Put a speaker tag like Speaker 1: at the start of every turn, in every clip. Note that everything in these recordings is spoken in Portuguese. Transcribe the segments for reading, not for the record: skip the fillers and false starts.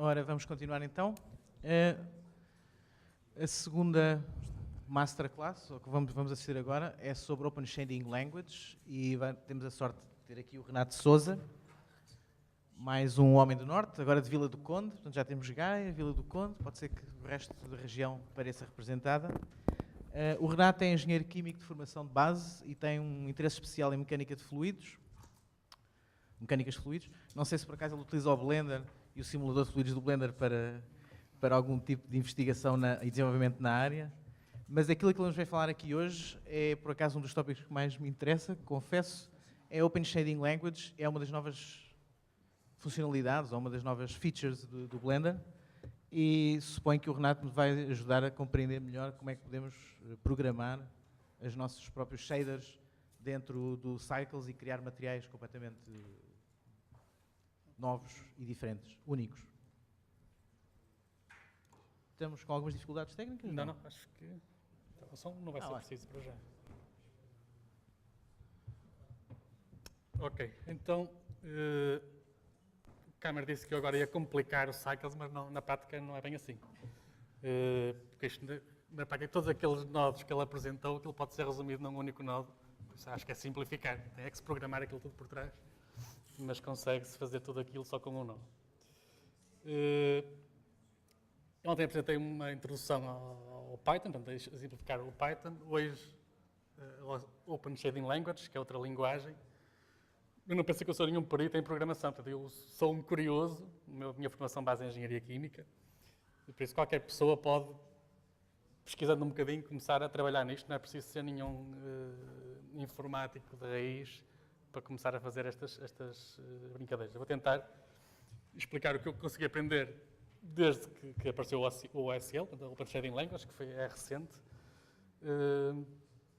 Speaker 1: Ora, vamos continuar então. A segunda masterclass, o que vamos assistir agora, é sobre Open Shading Language e temos a sorte de ter aqui o Renato Sousa, mais um homem do Norte, agora de Vila do Conde, portanto já temos Gaia, Vila do Conde, pode ser que o resto da região pareça representada. O Renato é engenheiro químico de formação de base e tem um interesse especial em mecânicas de fluidos. Não sei se por acaso ele utiliza o Blender e o simulador de fluidos do Blender para algum tipo de investigação e desenvolvimento na área. Mas aquilo que ele nos vai falar aqui hoje é, por acaso, um dos tópicos que mais me interessa, confesso, é Open Shading Language, é uma das novas funcionalidades, ou uma das novas features do Blender, e suponho que o Renato nos vai ajudar a compreender melhor como é que podemos programar os nossos próprios shaders dentro do Cycles e criar materiais completamente novos e diferentes, únicos. Estamos com algumas dificuldades técnicas?
Speaker 2: Não, acho que o som não vai ser preciso para já. Ok, então o Cameron disse que eu agora ia complicar os cycles, mas não, na prática não é bem assim. Porque isto, na prática, todos aqueles nodos que ele apresentou, aquilo pode ser resumido num único nodo. Por isso acho que é simplificar. Tem que se programar aquilo tudo por trás, mas consegue-se fazer tudo aquilo só com um nodo. Ontem apresentei uma introdução ao Python, portanto, a simplificar o Python. Hoje, o Open Shading Language, que é outra linguagem. Eu não penso que eu sou nenhum perito em programação, portanto, eu sou um curioso. A minha formação base é em engenharia química. E por isso qualquer pessoa pode, pesquisando um bocadinho, começar a trabalhar nisto. Não é preciso ser nenhum informático de raiz para começar a fazer estas brincadeiras. Eu vou tentar explicar o que eu consegui aprender desde que apareceu o OSL, o Open Shading Language, que é recente.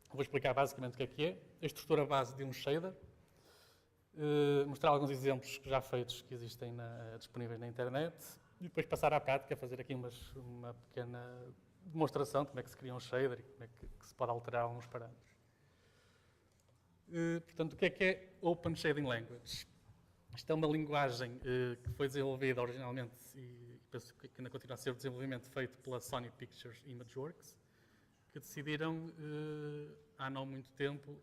Speaker 2: Vou explicar basicamente o que é a estrutura base de um shader, mostrar alguns exemplos já feitos que existem disponíveis na internet e depois passar à prática, fazer aqui uma pequena demonstração de como é que se cria um shader e como é que se pode alterar alguns parâmetros. Portanto, o que é Open Shading Language? Isto é uma linguagem que foi desenvolvida originalmente e penso que ainda continua a ser o desenvolvimento feito pela Sony Pictures Imageworks, que decidiram, há não muito tempo,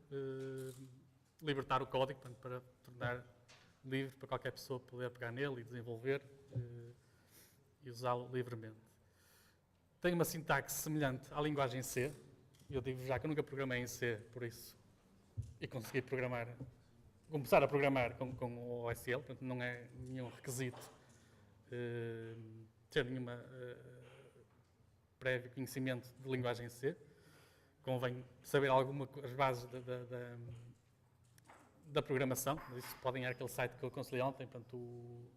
Speaker 2: libertar o código para tornar livre para qualquer pessoa poder pegar nele e desenvolver e usá-lo livremente. Tem uma sintaxe semelhante à linguagem C. Eu digo já que eu nunca programei em C, por isso, e consegui começar a programar com o OSL, portanto não é nenhum requisito ter nenhuma prévio conhecimento de linguagem C. Convém saber as bases da programação, mas isso podem ir àquele site que eu aconselhei ontem, portanto, o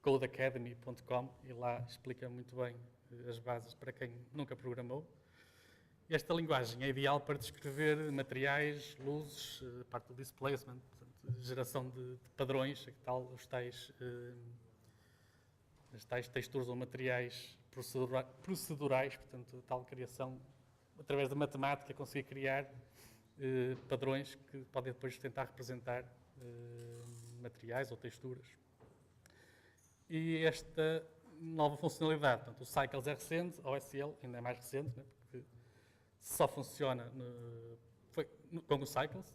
Speaker 2: codeacademy.com, e lá explica muito bem as bases para quem nunca programou. Esta linguagem é ideal para descrever materiais, luzes, parte do displacement, portanto, geração de padrões, as tais texturas ou materiais procedurais, portanto, tal criação, através da matemática, conseguir criar padrões que podem depois tentar representar materiais ou texturas. E esta nova funcionalidade, portanto, o Cycles é recente, a OSL ainda é mais recente, né, porque só funciona com o Cycles.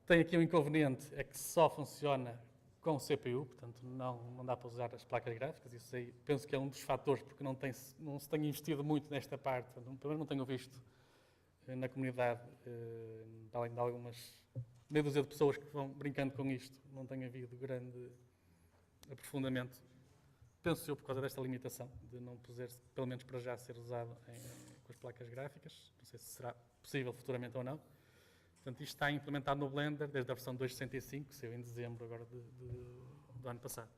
Speaker 2: Tem aqui um inconveniente, é que só funciona com o CPU, portanto não dá para usar as placas gráficas. Isso aí penso que é um dos fatores, porque não se tem investido muito nesta parte. Primeiro não tenho visto na comunidade, além de algumas meia dúzia de pessoas que vão brincando com isto, não tem havido grande aprofundamento. Penso eu por causa desta limitação, de não poder, pelo menos para já, ser usado com as placas gráficas. Não sei se será possível futuramente ou não. Portanto, isto está implementado no Blender desde a versão 2.65, que saiu em dezembro agora do ano passado.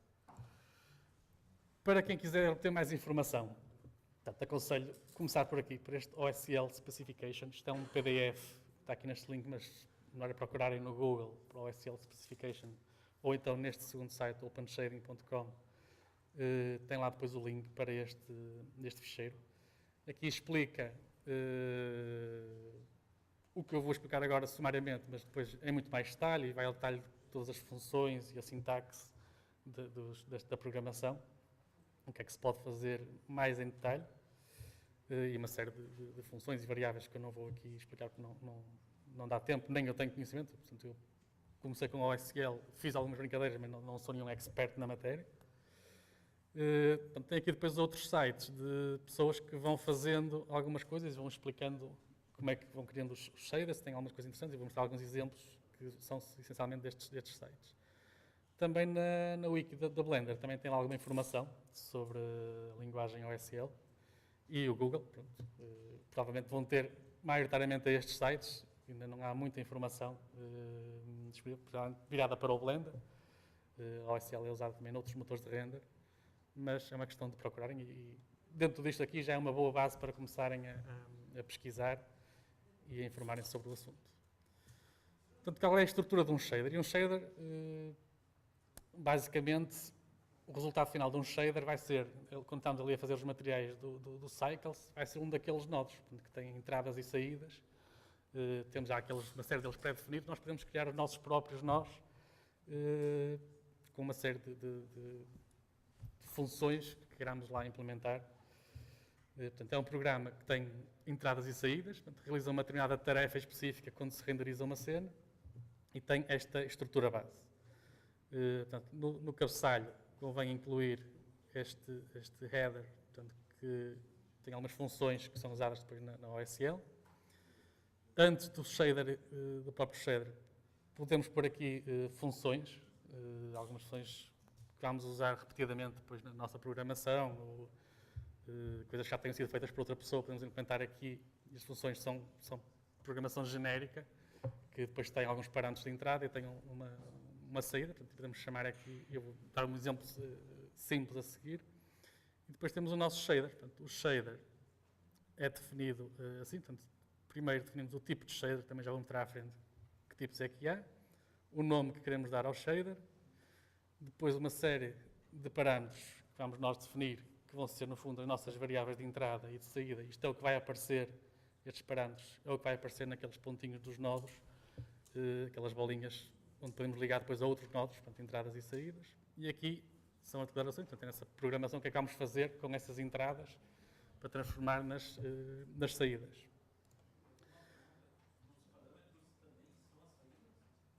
Speaker 2: Para quem quiser obter mais informação, portanto, aconselho começar por aqui, por este OSL Specification. Isto é um PDF, está aqui neste link, mas melhor é procurarem no Google para o OSL Specification, ou então neste segundo site, openshading.com. Tem lá depois o link para este ficheiro. Aqui explica o que eu vou explicar agora sumariamente, mas depois é muito mais detalhe e vai ao detalhe de todas as funções e a sintaxe da programação. o que é que se pode fazer mais em detalhe, e uma série de funções e variáveis que eu não vou aqui explicar porque não dá tempo, nem eu tenho conhecimento. Portanto, eu comecei com o OSL, fiz algumas brincadeiras, mas não sou nenhum expert na matéria. Portanto, tem aqui depois outros sites de pessoas que vão fazendo algumas coisas e vão explicando como é que vão criando os shaders. Tem algumas coisas interessantes e vou mostrar alguns exemplos que são essencialmente destes sites. Também na wiki da Blender também tem lá alguma informação sobre a linguagem OSL e o Google. Pronto, provavelmente vão ter maioritariamente a estes sites. Ainda não há muita informação virada para o Blender. A OSL é usada também noutros motores de render, mas é uma questão de procurarem e dentro disto aqui já é uma boa base para começarem a pesquisar e a informarem sobre o assunto. Portanto, qual é a estrutura de um shader? E um shader, basicamente, o resultado final de um shader vai ser, quando estamos ali a fazer os materiais do Cycles, vai ser um daqueles nodos, que tem entradas e saídas. Temos já uma série deles pré-definidos, nós podemos criar os nossos próprios nós com uma série de funções que queramos lá implementar. Portanto, é um programa que tem entradas e saídas, portanto, realiza uma determinada tarefa específica quando se renderiza uma cena e tem esta estrutura base. Portanto, no cabeçalho convém incluir este header, portanto, que tem algumas funções que são usadas depois na OSL. Antes do shader, do próprio shader, podemos pôr aqui funções, algumas funções que vamos usar repetidamente depois na nossa programação, ou coisas que já tenham sido feitas por outra pessoa, podemos implementar aqui. E as funções são programação genérica, que depois tem alguns parâmetros de entrada e tem uma saída. Portanto, podemos chamar aqui, eu vou dar um exemplo simples a seguir. E depois temos o nosso shader. Portanto, o shader é definido assim. Portanto, primeiro definimos o tipo de shader, também já vou mostrar à frente que tipos é que há, o nome que queremos dar ao shader, depois uma série de parâmetros que vamos nós definir, que vão ser, no fundo, as nossas variáveis de entrada e de saída. Isto é o que vai aparecer, estes parâmetros, é o que vai aparecer naqueles pontinhos dos nodos, aquelas bolinhas onde podemos ligar depois a outros nodos, portanto, entradas e saídas. E aqui são as declarações, portanto, nessa programação que é que vamos fazer com essas entradas para transformar nas saídas.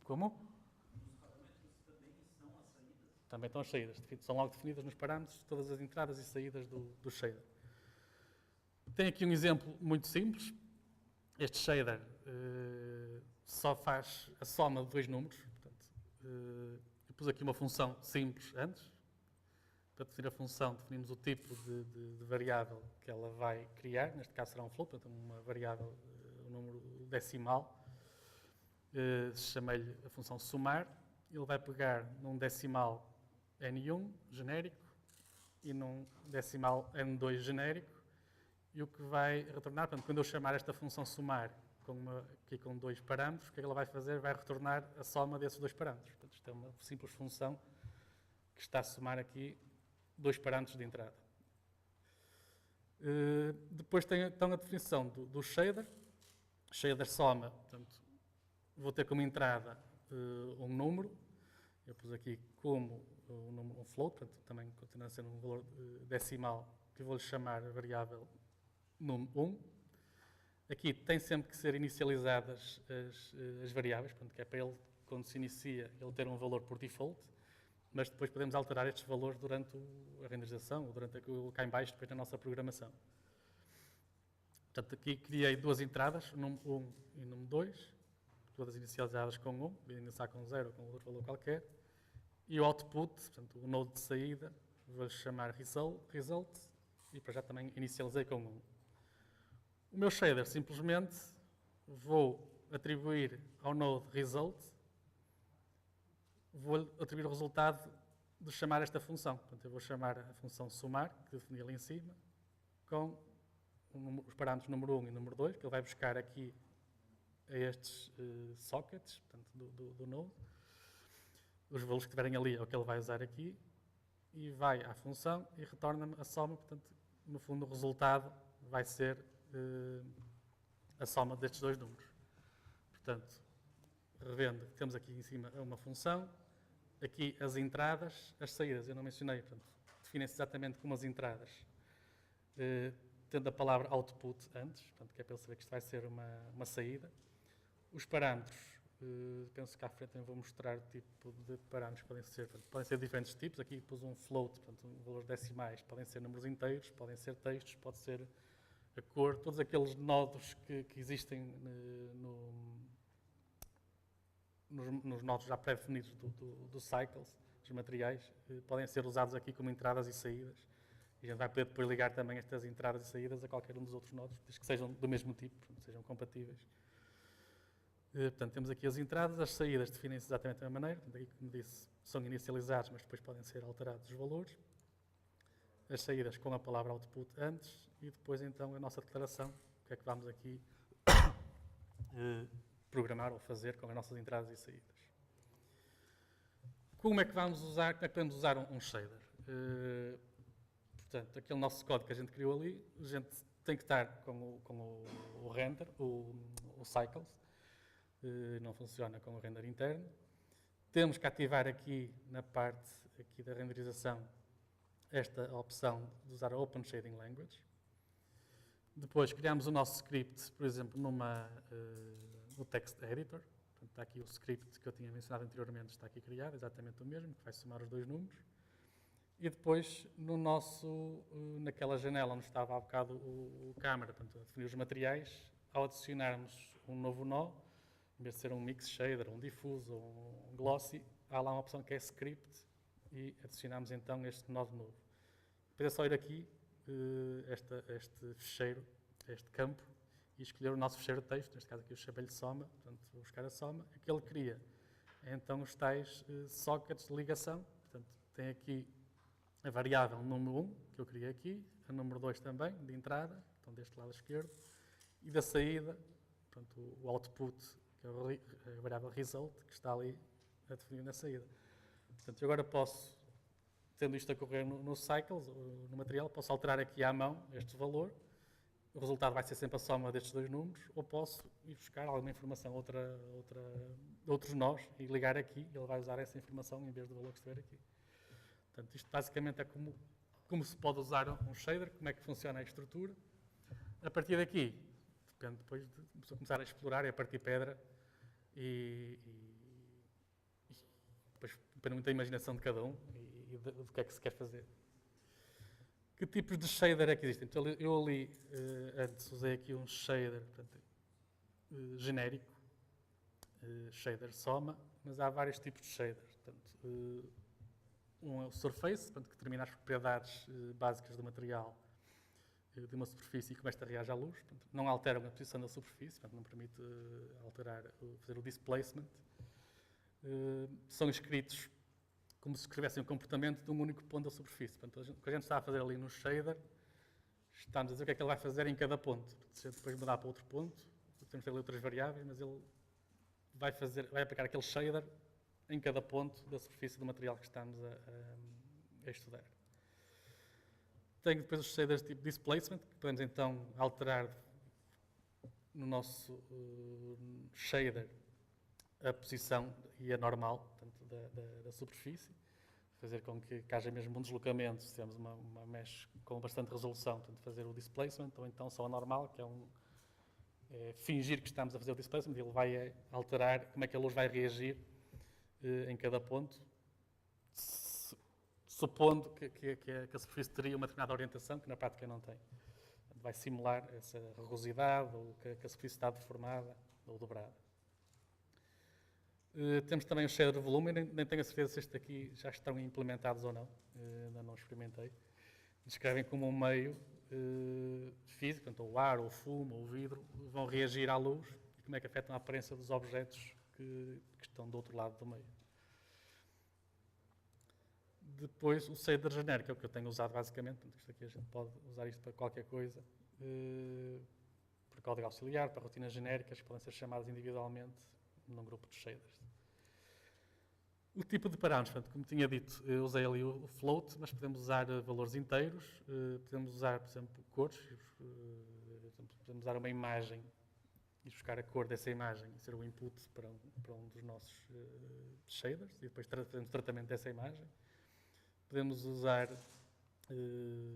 Speaker 2: Como? Também estão as saídas. São logo definidas nos parâmetros todas as entradas e saídas do shader. Tem aqui um exemplo muito simples. Este shader só faz a soma de dois números. Portanto, eu pus aqui uma função simples antes. Para definir a função, definimos o tipo de variável que ela vai criar. Neste caso será um float, portanto uma variável, um número decimal. Chamei-lhe a função somar. Ele vai pegar num decimal N1 genérico e num decimal N2 genérico, e o que vai retornar, portanto, quando eu chamar esta função somar aqui com dois parâmetros, o que ela vai fazer? Vai retornar a soma desses dois parâmetros. Portanto, isto é uma simples função que está a somar aqui dois parâmetros de entrada. Depois tem então a definição do shader. Shader soma, portanto, vou ter como entrada um número. Eu pus aqui como um float, portanto, também continua a ser um valor decimal, que vou-lhe chamar a variável num1. Aqui tem sempre que ser inicializadas as variáveis, portanto, que é para ele, quando se inicia, ele ter um valor por default, mas depois podemos alterar estes valores durante a renderização, ou durante cá em baixo, depois na nossa programação. Portanto, aqui criei duas entradas, num1 e num2, todas inicializadas com 1, podem iniciar com 0 ou com outro valor qualquer. E o output, portanto, o node de saída, vou-lhe chamar result, e para já também inicializei com 1. O meu shader, simplesmente, vou atribuir ao node result, vou atribuir o resultado de chamar esta função. Portanto, eu vou chamar a função somar, que defini ali em cima, com os parâmetros número 1 e número 2, que ele vai buscar aqui a estes sockets, portanto, do node. Os valores que estiverem ali é o que ele vai usar aqui, e vai à função e retorna-me a soma. Portanto, no fundo, o resultado vai ser a soma destes dois números. Portanto, revendo, temos aqui em cima uma função, aqui as entradas, as saídas, eu não mencionei, portanto, definem-se exatamente como as entradas, tendo a palavra output antes, portanto, que é para ele saber que isto vai ser uma saída. Os parâmetros, penso que à frente eu vou mostrar o tipo de parâmetros que podem ser. Portanto, podem ser diferentes tipos. Aqui pus um float, portanto, valores decimais. Podem ser números inteiros, podem ser textos, pode ser a cor. Todos aqueles nodos que existem nos nodos já pré-definidos do cycles, dos materiais, podem ser usados aqui como entradas e saídas. E a gente vai poder depois ligar também estas entradas e saídas a qualquer um dos outros nodos, desde que sejam do mesmo tipo, sejam compatíveis. Portanto, temos aqui as entradas, as saídas definem-se exatamente da mesma maneira. Portanto, aqui, como disse, são inicializados, mas depois podem ser alterados os valores. As saídas com a palavra output antes e depois, então, a nossa declaração. O que é que vamos aqui programar ou fazer com as nossas entradas e saídas. Como é que vamos usar, como é que podemos usar um shader? Portanto, aquele nosso código que a gente criou ali, a gente tem que estar com o render, o cycles, não funciona com o render interno. Temos que ativar aqui, na parte aqui da renderização, esta opção de usar a Open Shading Language. Depois criamos o nosso script, por exemplo, no Text Editor. Portanto, está aqui o script que eu tinha mencionado anteriormente, está aqui criado, exatamente o mesmo, que vai somar os dois números. E depois, naquela janela onde estava há bocado o câmera, portanto, a definir os materiais, ao adicionarmos um novo nó, em vez de ser um mix shader, um diffuse ou um glossy, há lá uma opção que é script e adicionamos então este nó de novo. Depois é só ir aqui, este fecheiro, este campo, e escolher o nosso fecheiro de texto, neste caso aqui o chapéu de soma, portanto vou buscar a soma, que ele cria então os tais sockets de ligação. Portanto, tem aqui a variável número 1, que eu criei aqui, a número 2 também, de entrada, então deste lado esquerdo, e da saída, portanto, o output, que é a variável result, que está ali a definir na saída. Portanto, eu agora posso, tendo isto a correr no cycles, no material, posso alterar aqui à mão este valor, o resultado vai ser sempre a soma destes dois números, ou posso ir buscar alguma informação, outros nós, e ligar aqui, e ele vai usar essa informação em vez do valor que estiver aqui. Portanto, isto basicamente é como se pode usar um shader, como é que funciona a estrutura. A partir daqui, depende depois de começar a explorar e a partir pedra, e depois depende muito da imaginação de cada um e do que é que se quer fazer. Que tipos de shader é que existem? Então, eu ali, antes usei aqui um shader, portanto, genérico, shader soma, mas há vários tipos de shaders. Portanto, um é o surface, portanto, que determina as propriedades básicas do material de uma superfície e como esta reage à luz. Portanto, não altera a posição da superfície, portanto, não permite fazer o displacement. São escritos como se escrevessem o comportamento de um único ponto da superfície. Portanto, o que a gente está a fazer ali no shader, estamos a dizer o que é que ele vai fazer em cada ponto. Se depois mudar para outro ponto, temos ali outras variáveis, mas ele vai aplicar aquele shader em cada ponto da superfície do material que estamos a estudar. Tenho depois os shaders tipo displacement, que podemos então alterar no nosso shader a posição e a normal, portanto, da superfície, fazer com que haja mesmo um deslocamento, se temos uma mesh com bastante resolução, portanto, fazer o displacement, ou então só a normal, que é fingir que estamos a fazer o displacement, e ele vai alterar como é que a luz vai reagir em cada ponto, supondo que a superfície teria uma determinada orientação, que na prática não tem. Vai simular essa rugosidade, ou que a superfície está deformada ou dobrada. Temos também o shader de volume, nem tenho a certeza se estes aqui já estão implementados ou não, ainda não experimentei. Descrevem como um meio físico, portanto, o ar, o fumo, o vidro, vão reagir à luz e como é que afetam a aparência dos objetos que estão do outro lado do meio. Depois, o shader genérico, é o que eu tenho usado basicamente, portanto, isto aqui a gente pode usar isto para qualquer coisa, para código auxiliar, para rotinas genéricas que podem ser chamadas individualmente num grupo de shaders. O tipo de parâmetros, portanto, como tinha dito, eu usei ali o float, mas podemos usar valores inteiros, podemos usar, por exemplo, cores, podemos usar uma imagem e buscar a cor dessa imagem e ser o input para um dos nossos shaders e depois fazemos tratamento dessa imagem. Podemos usar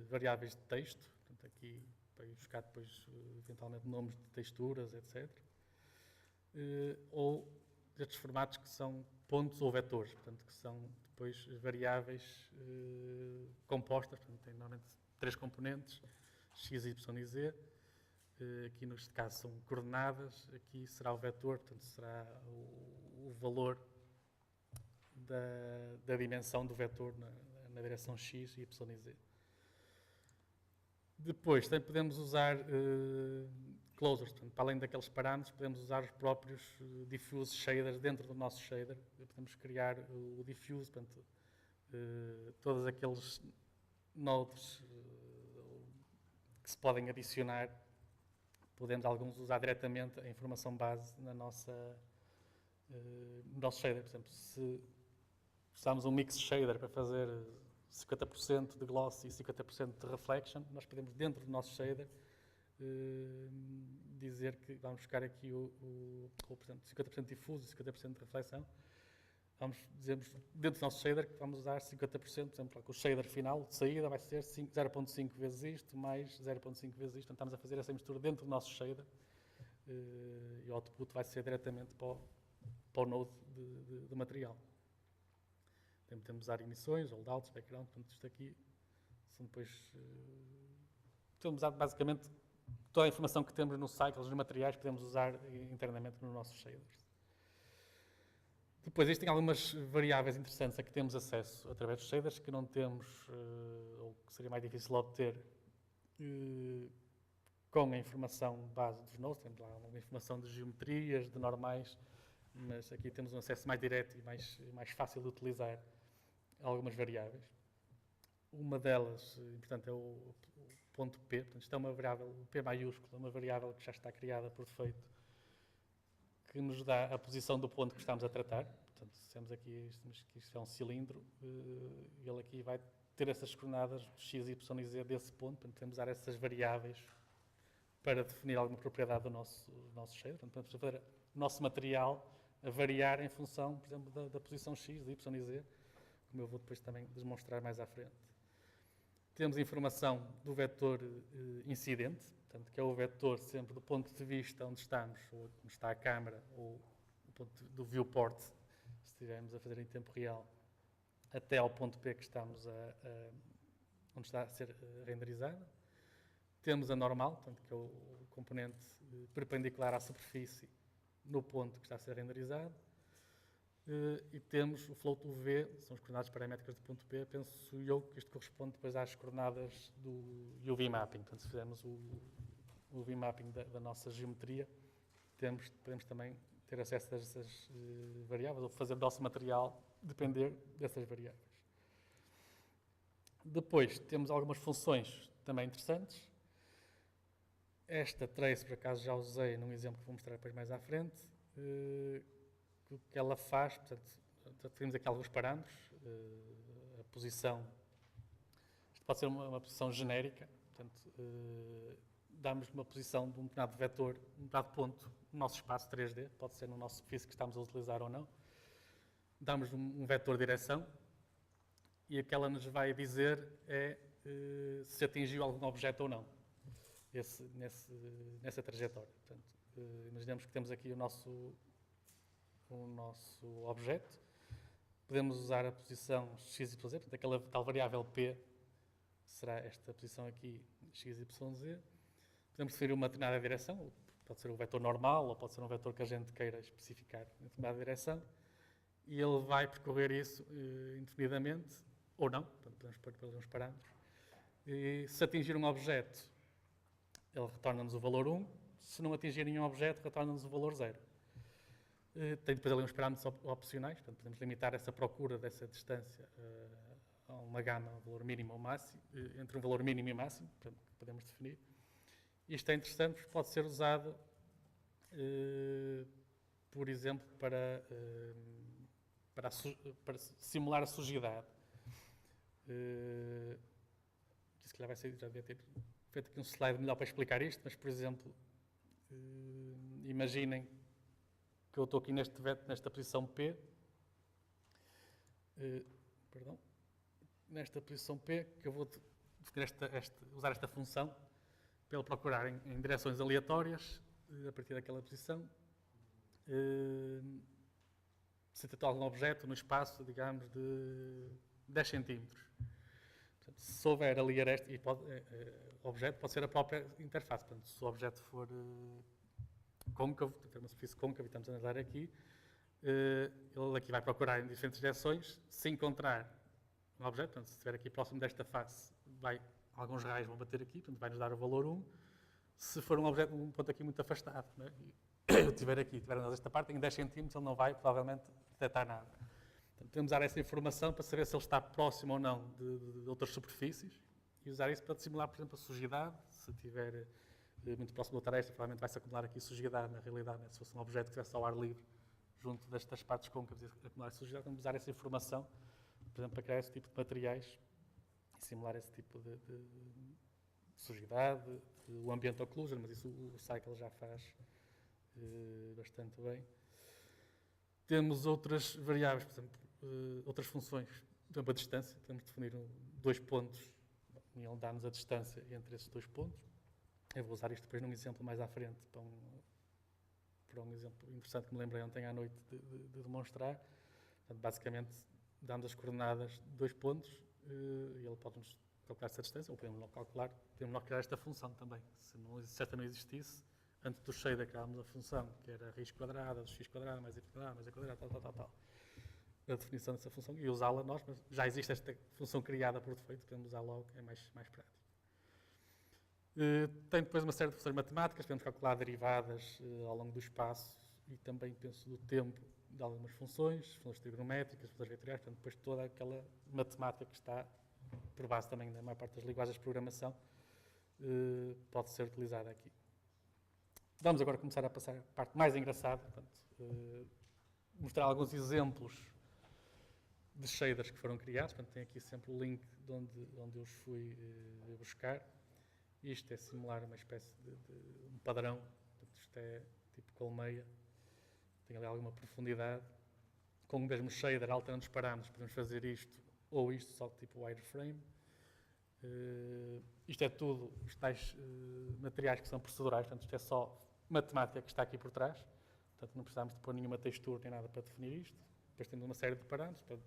Speaker 2: variáveis de texto, portanto, aqui para ir buscar depois, eventualmente, nomes de texturas, etc. Ou estes formatos que são pontos ou vetores, portanto, que são depois variáveis compostas, portanto, tem normalmente 3 componentes, x, y e z. Aqui, neste caso, são coordenadas, aqui será o vetor, portanto, será o valor da dimensão do vetor na direção x, y e z. Depois, também podemos usar closures, portanto, para além daqueles parâmetros, podemos usar os próprios diffuse shaders dentro do nosso shader. Podemos criar o diffuse, portanto, todos aqueles nodes que se podem adicionar, podemos alguns usar diretamente a informação base no nosso shader. Por exemplo, se usamos um mix shader para fazer 50% de glossy e 50% de reflection, nós podemos, dentro do nosso shader, dizer que vamos buscar aqui por exemplo, 50% de difuso e 50% de reflexão. Dizemos dentro do nosso shader que vamos usar 50%, por exemplo, que o shader final de saída vai ser 0.5 vezes isto, mais 0.5 vezes isto. Então, estamos a fazer essa mistura dentro do nosso shader e o output vai ser diretamente para o node de material. Também podemos usar emissões, holdouts, background, portanto, isto aqui são depois... podemos usar basicamente toda a informação que temos nos cycles, nos materiais, podemos usar internamente nos nossos shaders. Depois, existem algumas variáveis interessantes a que temos acesso através dos shaders que não temos, ou que seria mais difícil obter com a informação base dos nodes. Temos lá uma informação de geometrias, de normais, mas aqui temos um acesso mais direto e mais fácil de utilizar algumas variáveis. Uma delas, portanto, é o ponto P. Portanto, isto é uma variável, o P maiúsculo, é uma variável que já está criada por defeito, que nos dá a posição do ponto que estamos a tratar. Portanto, se temos aqui, isto é um cilindro, ele aqui vai ter essas coordenadas x, y e z desse ponto. Portanto, podemos usar essas variáveis para definir alguma propriedade do nosso shader. Portanto, podemos fazer o nosso material a variar em função, por exemplo, da posição x, de y e z, como eu vou depois também demonstrar mais à frente. Temos a informação do vetor incidente, portanto, que é o vetor sempre do ponto de vista onde estamos, ou onde está a câmara, ou o ponto do viewport, se estivermos a fazer em tempo real, até ao ponto P que estamos onde está a ser renderizado. Temos a normal, portanto, que é o componente perpendicular à superfície no ponto que está a ser renderizado. E temos o float UV, são as coordenadas paramétricas do ponto P. Penso eu que isto corresponde depois às coordenadas do UV mapping. Portanto, se fizermos o UV mapping da nossa geometria, podemos também ter acesso a essas variáveis, ou fazer o nosso material depender dessas variáveis. Depois, temos algumas funções também interessantes. Esta trace, por acaso, já usei num exemplo que vou mostrar depois mais à frente. O que ela faz, portanto, temos aqui alguns parâmetros, a posição, isto pode ser uma posição genérica, portanto, damos uma posição de um determinado vetor, um determinado ponto no nosso espaço 3D, pode ser no nosso superfície que estamos a utilizar ou não. Damos um vetor de direção e aquela nos vai dizer se atingiu algum objeto ou não, nessa trajetória. Portanto, imaginemos que temos aqui o nosso objeto, podemos usar a posição x, y, z, portanto, aquela tal variável P será esta posição aqui, x, y, z. Podemos definir uma determinada direção, pode ser um vetor normal, ou pode ser um vetor que a gente queira especificar em determinada direção, e ele vai percorrer isso indefinidamente, ou não, portanto, podemos pôr pelos uns parâmetros. E se atingir um objeto, ele retorna-nos o valor 1, se não atingir nenhum objeto, retorna-nos o valor 0. Tem depois ali uns parâmetros opcionais, portanto, podemos limitar essa procura dessa distância a uma gama, um valor mínimo ou máximo, entre um valor mínimo e máximo, portanto, que podemos definir. Isto é interessante porque pode ser usado, por exemplo, para simular a sujidade. Se calhar já devia ter feito aqui um slide melhor para explicar isto, mas, por exemplo, imaginem que eu estou aqui nesta posição P, nesta posição P, que eu vou usar esta função para ele procurar em direções aleatórias, a partir daquela posição, se tem algum objeto no espaço, digamos, de 10 centímetros. Portanto, se souber ali o objeto pode ser a própria interface. Portanto, se o objeto for côncavo, tem uma superfície côncava e estamos a analisar aqui, ele aqui vai procurar em diferentes direções. Se encontrar um objeto, portanto, se estiver aqui próximo desta face, alguns raios vão bater aqui, portanto, vai-nos dar o valor 1. Se for um ponto aqui muito afastado, né, e eu estiver nesta parte, em 10 centímetros, ele não vai, provavelmente, detectar nada. Portanto, podemos usar essa informação para saber se ele está próximo ou não de outras superfícies e usar isso para simular, por exemplo, a sujidade. Se estiver muito próximo de outra aresta, provavelmente vai-se acumular aqui sujidade, na realidade, né, se fosse um objeto que estivesse ao ar livre, junto destas partes côncavas e acumular sujidade, vamos usar essa informação, por exemplo, para criar esse tipo de materiais e simular esse tipo de sujidade, o ambient occlusion, mas isso o Cycle já faz bastante bem. Temos outras variáveis, por exemplo, outras funções, por exemplo, a distância. Podemos definir 2 pontos e ele dá-nos a distância entre esses 2 pontos. Eu vou usar isto depois num exemplo mais à frente, para um exemplo interessante que me lembrei ontem à noite de demonstrar. Portanto, basicamente, damos as coordenadas de 2 pontos e ele pode-nos calcular essa distância, ou podemos não criar esta função também. Se esta não existisse, antes do shader criámos a função, que era raiz quadrada do x quadrado mais y quadrado mais a quadrado, tal. A definição dessa função e usá-la nós, mas já existe esta função criada por defeito, podemos usar logo, é mais prático. Tem depois uma série de funções matemáticas, podemos calcular derivadas ao longo do espaço e também, penso, do tempo de algumas funções trigonométricas, funções vetoriais, portanto, depois toda aquela matemática que está por base também da maior parte das linguagens de programação pode ser utilizada aqui. Vamos agora começar a passar a parte mais engraçada, portanto, mostrar alguns exemplos de shaders que foram criados. Portanto, tem aqui sempre o link de onde eu os fui buscar. Isto é simular uma espécie de um padrão. Portanto, isto é tipo colmeia. Tem ali alguma profundidade. Com o mesmo shader, alterando os parâmetros, podemos fazer isto ou isto, só tipo wireframe. Isto é tudo os tais materiais que são procedurais. Portanto, isto é só matemática que está aqui por trás. Portanto, não precisamos de pôr nenhuma textura nem nada para definir isto. Depois temos uma série de parâmetros.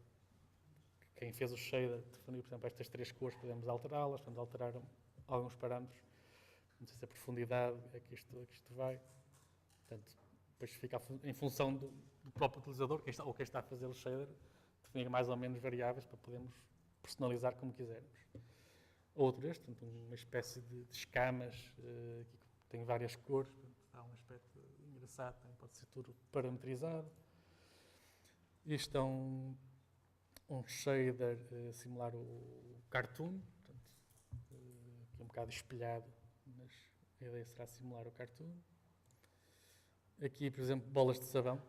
Speaker 2: Quem fez o shader definiu, por exemplo, estas 3 cores, podemos alterá-las. Podemos alterar alguns parâmetros. Não sei se a profundidade é que isto vai. Portanto, depois fica em função do próprio utilizador, ou quem está a fazer o shader, definir mais ou menos variáveis para podermos personalizar como quisermos. Outro portanto, uma espécie de escamas, que tem várias cores, dá um aspecto engraçado, também pode ser tudo parametrizado. Isto é um shader similar ao cartoon, portanto, que é um bocado espelhado, mas a ideia será simular o cartoon. Aqui, por exemplo, bolas de sabão.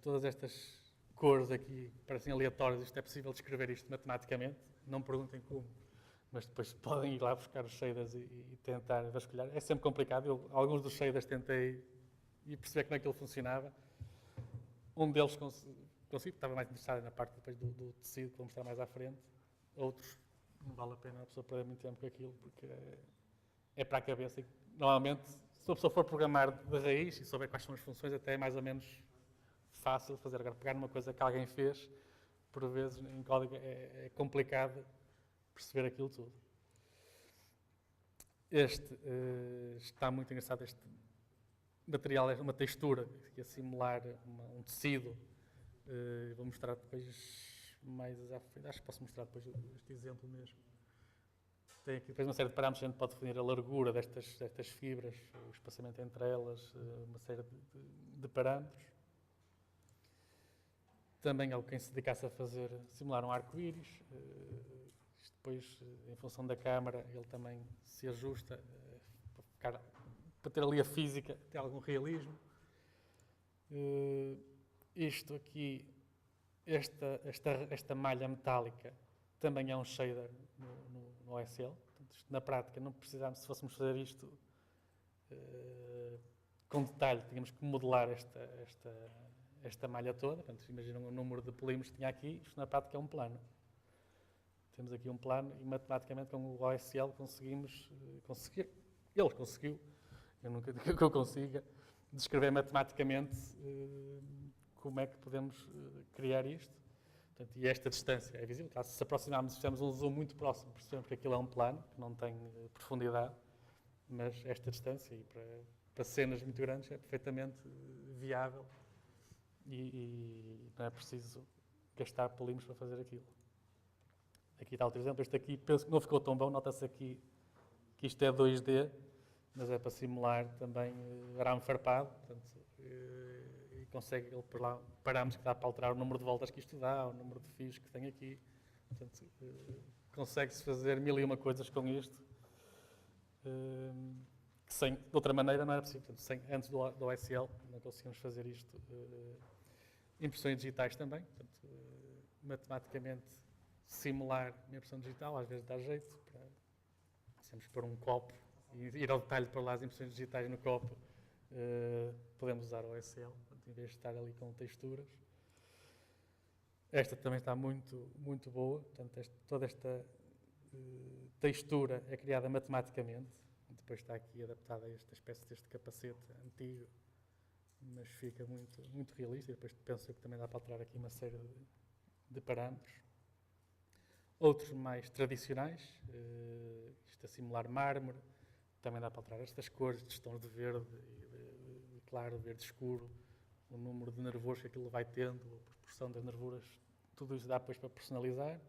Speaker 2: Todas estas cores aqui parecem aleatórias. Isto é possível descrever isto matematicamente. Não me perguntem como, mas depois podem ir lá buscar os shaders e tentar vasculhar. É sempre complicado. Alguns dos shaders tentei e perceber como é que ele funcionava. Um deles consigo, estava mais interessado na parte depois do tecido, que vou mostrar mais à frente. Outros, não vale a pena a pessoa perder muito tempo com aquilo, porque é para a cabeça. E, normalmente, se a pessoa for programar de raiz e souber quais são as funções, até é mais ou menos fácil de fazer. Agora, pegar numa coisa que alguém fez, por vezes, em código, é complicado perceber aquilo tudo. Está muito engraçado. Este material é uma textura que é simular um tecido. Vou mostrar depois mais à frente. Acho que posso mostrar depois este exemplo mesmo. Tem aqui depois uma série de parâmetros, a gente pode definir a largura destas fibras, o espaçamento entre elas, uma série de parâmetros. Também há quem se dedicasse a simular um arco-íris. Depois, em função da câmara, ele também se ajusta para ter ali a física, ter algum realismo. Isto aqui, esta malha metálica, também é um shader no OSL. Portanto, isto, na prática, não precisamos, se fôssemos fazer isto com detalhe, tínhamos que modelar esta malha toda. Portanto, imaginam o número de polímeros que tinha aqui. Isto, na prática, é um plano. temos aqui um plano e matematicamente com o OSL conseguimos conseguir. Ele conseguiu, eu nunca digo que eu consiga, descrever matematicamente como é que podemos criar isto. Portanto, e esta distância é visível. Claro, se aproximarmos, se fizermos um zoom muito próximo, percebemos que aquilo é um plano, que não tem profundidade, mas esta distância, e para cenas muito grandes, é perfeitamente viável e não é preciso gastar polímeros para fazer aquilo. Aqui está outro exemplo. Este aqui penso que não ficou tão bom. Nota-se aqui que isto é 2D, mas é para simular também arame farpado. Portanto, e consegue ele por lá parâmetros que dá para alterar o número de voltas que isto dá, o número de fios que tem aqui. Portanto, consegue-se fazer mil e uma coisas com isto. Que de outra maneira não era possível. Portanto, antes do OSL não conseguimos fazer isto. Impressões digitais também. Portanto, matematicamente simular uma impressão digital às vezes dá jeito. Precisamos pôr um copo e ir ao detalhe para lá as impressões digitais no copo. Podemos usar o OSL, em vez de estar ali com texturas. Esta também está muito, muito boa. Portanto, toda esta textura é criada matematicamente. Depois está aqui adaptada a esta espécie deste capacete antigo, mas fica muito, muito realista. E depois penso que também dá para alterar aqui uma série de parâmetros. Outros mais tradicionais, isto a simular mármore, também dá para alterar estas cores, estes tons de verde, de claro, verde escuro, o número de nervores que aquilo vai tendo, a proporção das nervuras, tudo isso dá depois para personalizar.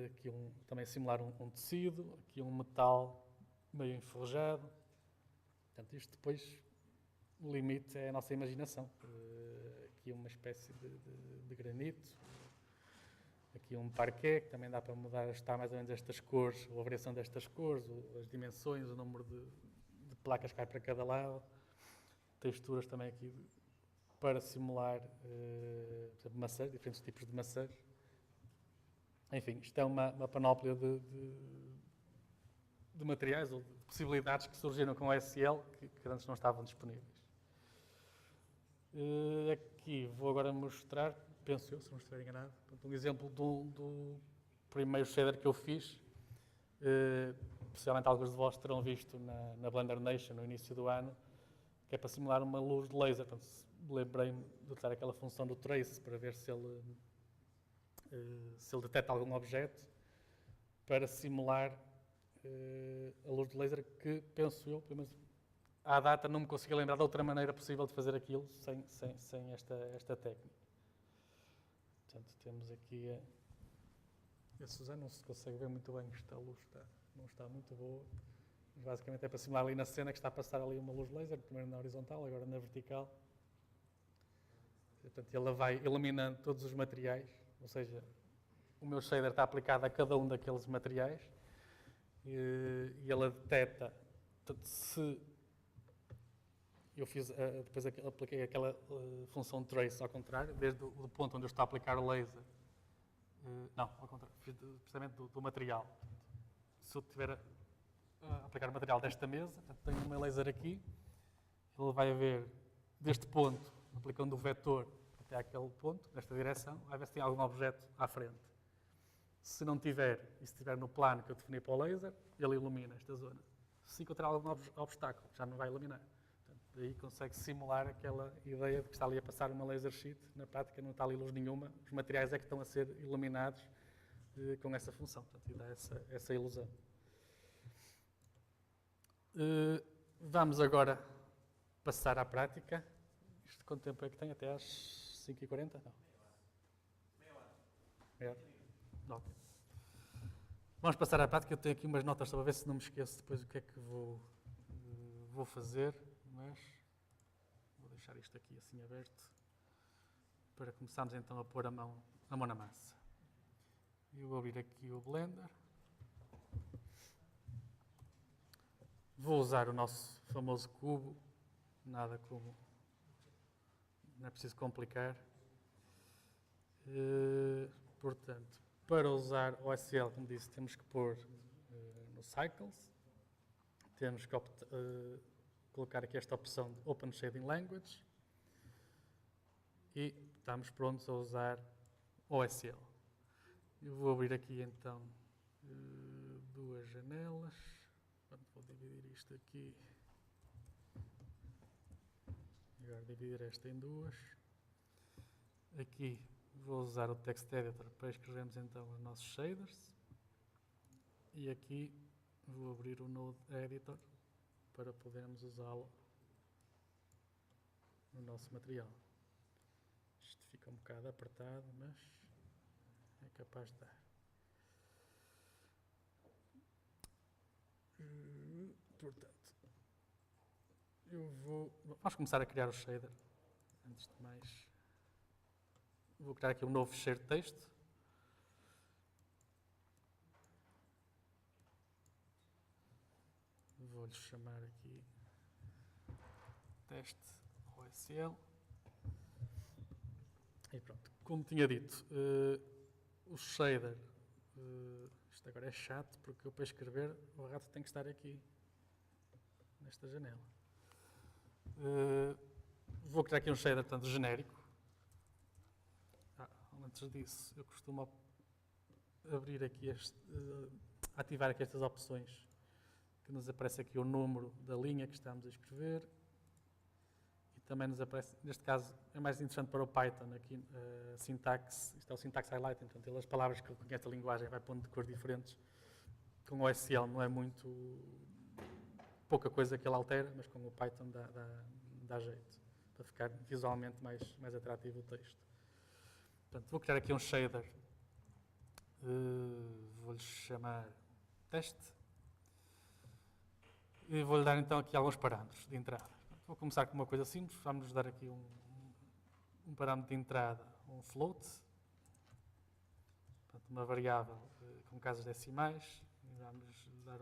Speaker 2: Aqui também simular um tecido, aqui um metal meio enferrujado. Portanto, isto depois, o limite é a nossa imaginação. Aqui uma espécie de granito, aqui um parquet, que também dá para mudar, está mais ou menos estas cores, a variação destas cores, as dimensões, o número de placas que há para cada lado. Texturas também aqui para simular, por exemplo, maçãs, diferentes tipos de maçãs. Enfim, isto é uma panóplia de materiais ou de possibilidades que surgiram com o OSL que antes não estavam disponíveis. Aqui vou agora mostrar, penso eu, se não estiver enganado, um exemplo do primeiro shader que eu fiz. Possivelmente alguns de vós terão visto na Blender Nation no início do ano, que é para simular uma luz de laser. Portanto, lembrei-me de usar aquela função do trace para ver se ele detecta algum objeto, para simular a luz de laser, que penso eu, pelo menos à data, não me consegui lembrar de outra maneira possível de fazer aquilo sem esta técnica. Portanto, temos aqui a Susana, não se consegue ver muito bem, esta luz não está muito boa. Mas basicamente é para simular ali na cena que está a passar ali uma luz laser, primeiro na horizontal, agora na vertical. Portanto, ela vai iluminando todos os materiais, ou seja, o meu shader está aplicado a cada um daqueles materiais e ela detecta, portanto, se eu depois apliquei aquela função trace ao contrário, desde o ponto onde eu estou a aplicar o laser, não, ao contrário, fiz precisamente do material. Se eu tiver a aplicar o material desta mesa, portanto, tenho o meu laser aqui, ele vai ver deste ponto, aplicando o vetor até aquele ponto, nesta direção, vai ver se tem algum objeto à frente. Se não tiver, e se estiver no plano que eu defini para o laser, ele ilumina esta zona. Se encontrar algum obstáculo, já não vai iluminar. Portanto, daí consegue simular aquela ideia de que está ali a passar uma laser sheet. Na prática não está ali luz nenhuma, os materiais é que estão a ser iluminados com essa função. Portanto, e dá essa ilusão. Vamos agora passar à prática. Isto quanto tempo é que tem? Até às 5h40? Não. Meia hora. Okay. Vamos passar à prática. Eu tenho aqui umas notas só para ver se não me esqueço depois o que é que vou fazer, mas vou deixar isto aqui assim aberto para começarmos então a pôr a mão na massa. Eu vou abrir aqui o Blender. Vou usar o nosso famoso cubo, nada como, não é preciso complicar. Portanto, para usar o OSL, como disse, temos que pôr no Cycles, temos que colocar aqui esta opção de Open Shading Language e estamos prontos a usar o OSL. Eu vou abrir aqui então duas janelas. Portanto, vou dividir isto aqui. Agora dividir esta em duas. Aqui vou usar o Text Editor para escrevermos então os nossos shaders. E aqui vou abrir o Node Editor para podermos usá-lo no nosso material. Isto fica um bocado apertado, mas é capaz de dar. Portanto, vamos começar a criar o shader. Antes de mais, vou criar aqui um novo ficheiro de texto. Vou-lhe chamar aqui teste OSL. E pronto, como tinha dito, o shader, isto agora é chato porque eu para escrever o rato tem que estar aqui nesta janela. Vou criar aqui um shader, portanto, genérico. Antes disso, eu costumo abrir aqui ativar aqui estas opções que nos aparece aqui o número da linha que estamos a escrever. E também nos aparece, neste caso, é mais interessante para o Python, aqui sintaxe, isto é o syntax highlighting, portanto, ele, as palavras que ele conhece a linguagem vai pondo de cores diferentes. Com o SQL não é pouca coisa que ele altera, mas com o Python dá jeito, para ficar visualmente mais atrativo o texto. Portanto, vou criar aqui um shader, vou-lhe chamar teste, e vou-lhe dar então aqui alguns parâmetros de entrada. Vou começar com uma coisa simples, vamos dar aqui um parâmetro de entrada, um float, portanto, uma variável com casas decimais, e vamos dar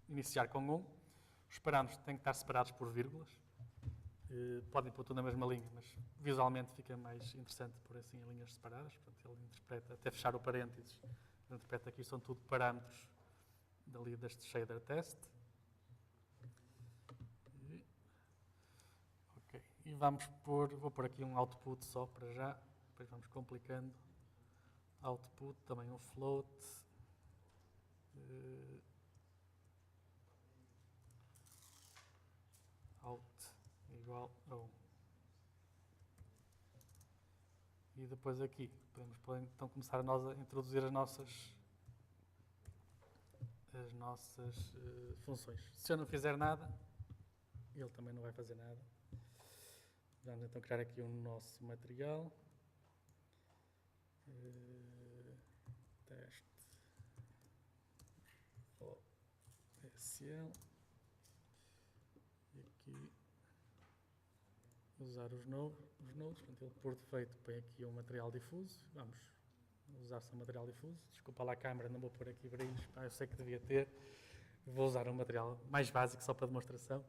Speaker 2: iniciar com 1. Os parâmetros têm que estar separados por vírgulas, podem pôr tudo na mesma linha, mas visualmente fica mais interessante pôr assim em linhas separadas, portanto ele interpreta, até fechar o parênteses, ele interpreta que isto são tudo parâmetros dali deste shader test. Ok, e vou pôr aqui um output só para já, depois vamos complicando. Output, também um float. Out igual a 1. E depois aqui, podemos então começar a introduzir as nossas funções. Se eu não fizer nada, ele também não vai fazer nada. Vamos então criar aqui o nosso material. Teste OSL. E aqui usar os nodes. Portanto, ele por defeito põe aqui um material difuso. Vamos usar só material difuso. Desculpa lá a câmera, não vou pôr aqui brilhos. Eu sei que devia ter. Vou usar um material mais básico só para demonstração.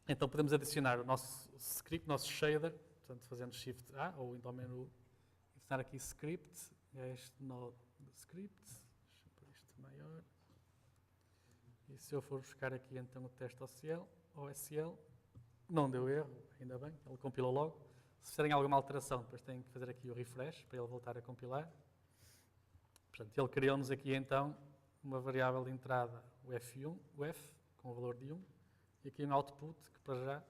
Speaker 2: Então podemos adicionar o nosso script, nosso shader, portanto fazendo Shift A ou então menu, adicionar aqui script, é este node de script, deixa eu pôr isto maior. E se eu for buscar aqui então o teste OSL, não deu erro, ainda bem, ele compilou logo. Se fizerem alguma alteração, depois têm que fazer aqui o refresh para ele voltar a compilar. Portanto, ele criou-nos aqui então uma variável de entrada, o F1, o F, com o valor de 1, e aqui um output, que para já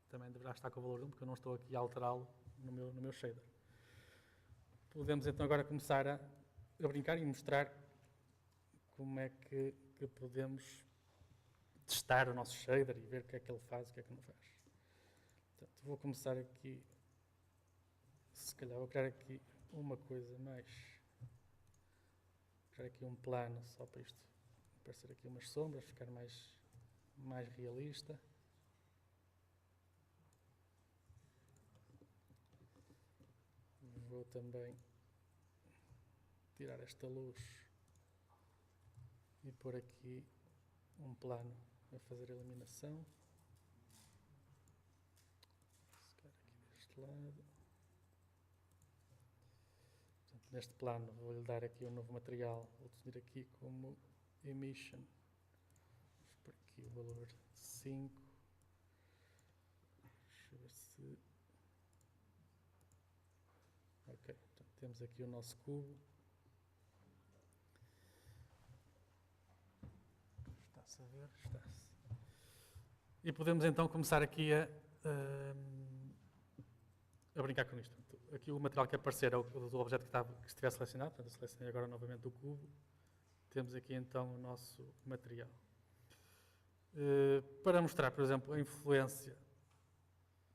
Speaker 2: também deverá estar com o valor de 1, porque eu não estou aqui a alterá-lo no meu shader. Podemos então agora começar a brincar e mostrar como é que podemos testar o nosso shader e ver o que é que ele faz e o que é que não faz. Portanto, vou começar aqui, se calhar vou criar aqui uma coisa mais, vou criar aqui um plano só para isto aparecer aqui umas sombras, ficar mais realista. Vou também tirar esta luz e pôr aqui um plano a fazer a iluminação. Vou ficar aqui deste lado. Portanto, neste plano vou-lhe dar aqui um novo material, vou definir aqui como emission. Vou pôr aqui o valor de 5. Deixa eu ver se Temos aqui o nosso cubo. Está-se a ver? Está-se. E podemos então começar aqui a brincar com isto. Aqui o material que aparecer é o do objeto que estiver selecionado. Portanto, eu selecionei agora novamente o cubo. Temos aqui então o nosso material. Para mostrar, por exemplo, a influência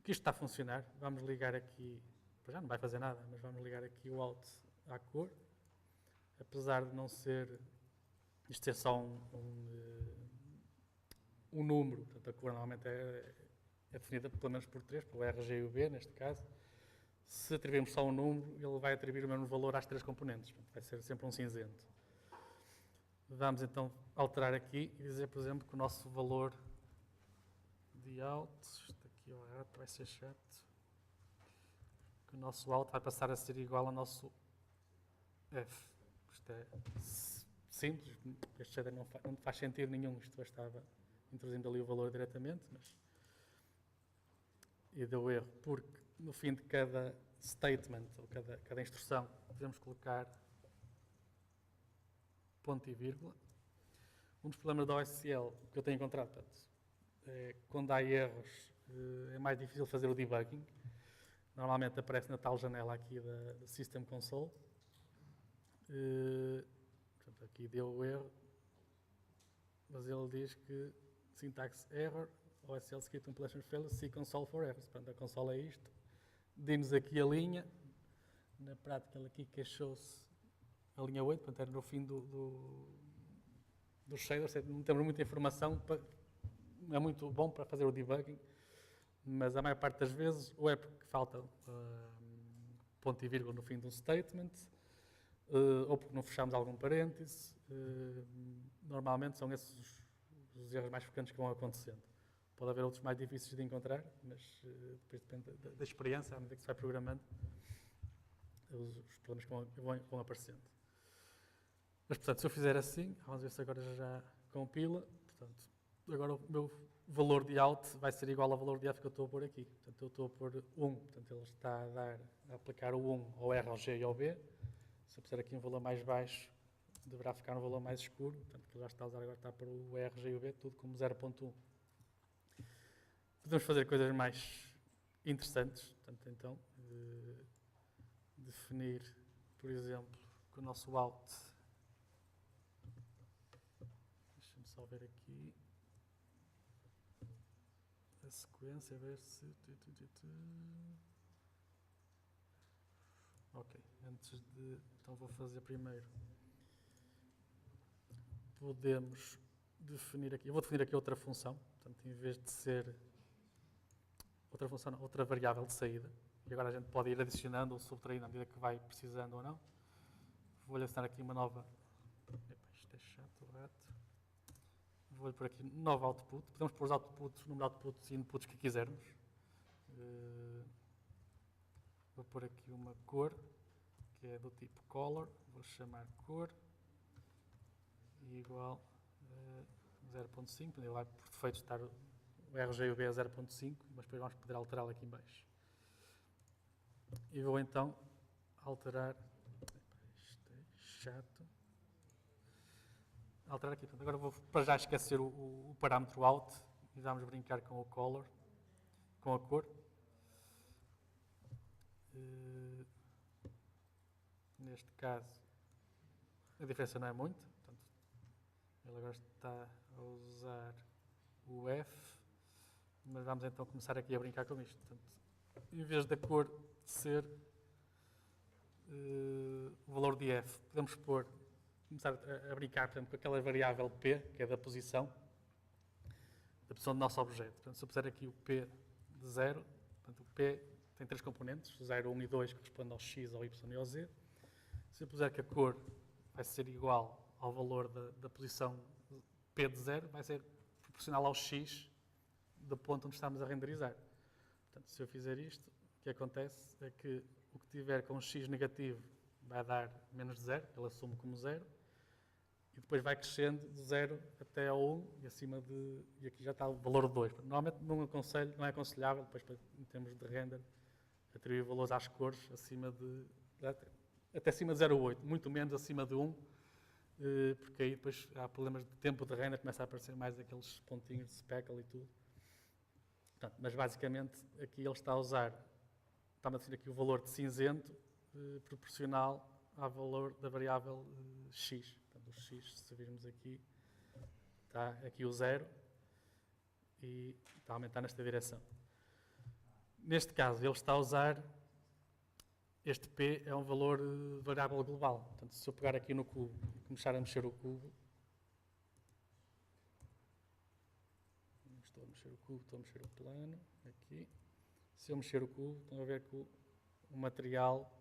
Speaker 2: que isto está a funcionar, vamos ligar aqui, já não vai fazer nada, mas vamos ligar aqui o Alt à cor, apesar de não ser, isto ser só um número, portanto a cor normalmente é definida pelo menos por 3, pelo RG e o B neste caso. Se atribuirmos só um número, ele vai atribuir o mesmo valor às 3 componentes, portanto, vai ser sempre um cinzento. Vamos então alterar aqui e dizer, por exemplo, que o nosso valor de Alt, isto aqui ao rato vai ser chato, que o nosso Alt vai passar a ser igual ao nosso F. Isto é simples, este shader não faz sentido nenhum, isto bastava introduzindo ali o valor diretamente, mas e deu erro, porque no fim de cada statement, ou cada instrução, podemos colocar ponto e vírgula. Um dos problemas da OSL que eu tenho encontrado, portanto, é quando há erros, é mais difícil fazer o debugging. Normalmente aparece na tal janela aqui da System Console. Portanto, aqui deu o erro, mas ele diz que syntax error, OSL script compilation failure, see console for errors. Portanto, a console é isto. Diz-nos aqui a linha. Na prática, ele aqui queixou-se a linha 8, portanto, era no fim dos shaders. Não temos muita informação, é muito bom para fazer o debugging, mas a maior parte das vezes ou é porque falta ponto e vírgula no fim de um statement, ou porque não fechamos algum parêntese. Normalmente são esses os erros mais frequentes que vão acontecendo. Pode haver outros mais difíceis de encontrar, mas depois depende da experiência, à medida que se vai programando, os problemas que vão aparecendo. Mas, portanto, se eu fizer assim, vamos ver se agora já compila. Portanto, agora o meu valor de Alt vai ser igual ao valor de F que eu estou a pôr aqui. Portanto, eu estou a pôr 1. Portanto, ele está a aplicar o 1 ao R, ao G e ao B. Se eu puser aqui um valor mais baixo, deverá ficar um valor mais escuro. Portanto, que ele já está a usar agora, está a pôr o R, G e o B, tudo como 0.1. Podemos fazer coisas mais interessantes. Portanto, então, definir, por exemplo, que o nosso Alt... Deixa-me só ver aqui a sequência, ver se... Ok, antes de... Então vou fazer primeiro. Podemos definir aqui... Eu vou definir aqui outra função. Portanto, em vez de ser... Outra função, não, outra variável de saída. E agora a gente pode ir adicionando ou subtraindo à medida que vai precisando ou não. Vou-lhe assinar aqui uma nova... Epa, isto é chato, o rato. Vou-lhe pôr aqui novo output. Podemos pôr os outputs, o número de outputs e inputs que quisermos. Vou pôr aqui uma cor, que é do tipo color. Vou chamar cor. E igual a 0.5. Ele vai por defeito estar o RG e o B a 0.5, mas depois vamos poder alterá-lo aqui em baixo. E vou então alterar... Isto é chato. Alterar aqui. Agora vou para já esquecer o parâmetro out e vamos brincar com o color, com a cor. Neste caso, a diferença não é muito. Portanto, ele agora está a usar o F, mas vamos então começar aqui a brincar com isto. Portanto, em vez da cor ser o valor de F, podemos começar a brincar, por exemplo, com aquela variável P, que é da posição do nosso objeto. Portanto, se eu puser aqui o P de 0, portanto, o P tem 3 componentes, 0, 1 e 2, que correspondem ao X, ao Y e ao Z. Se eu puser que a cor vai ser igual ao valor da posição P de 0, vai ser proporcional ao X do ponto onde estamos a renderizar. Portanto, se eu fizer isto, o que acontece é que o que tiver com X negativo vai dar menos de 0, ele assume como 0, e depois vai crescendo de 0 até ao 1, e aqui já está o valor de 2. Normalmente não é aconselhável, depois em termos de render, atribuir valores às cores acima de até acima de 0,8, muito menos acima de 1, porque aí depois há problemas de tempo de renda, começa a aparecer mais aqueles pontinhos de speckle e tudo. Portanto, mas basicamente aqui ele está a usar, está-me a dizer aqui o valor de cinzento proporcional ao valor da variável x. Portanto, o x, se virmos aqui, está aqui o 0 e está a aumentar nesta direção. Neste caso, ele está a usar, este P é um valor variável global. Portanto, se eu pegar aqui no cubo e começar a mexer o cubo, não estou a mexer o cubo, estou a mexer o plano, aqui. Se eu mexer o cubo, estão a ver que o material,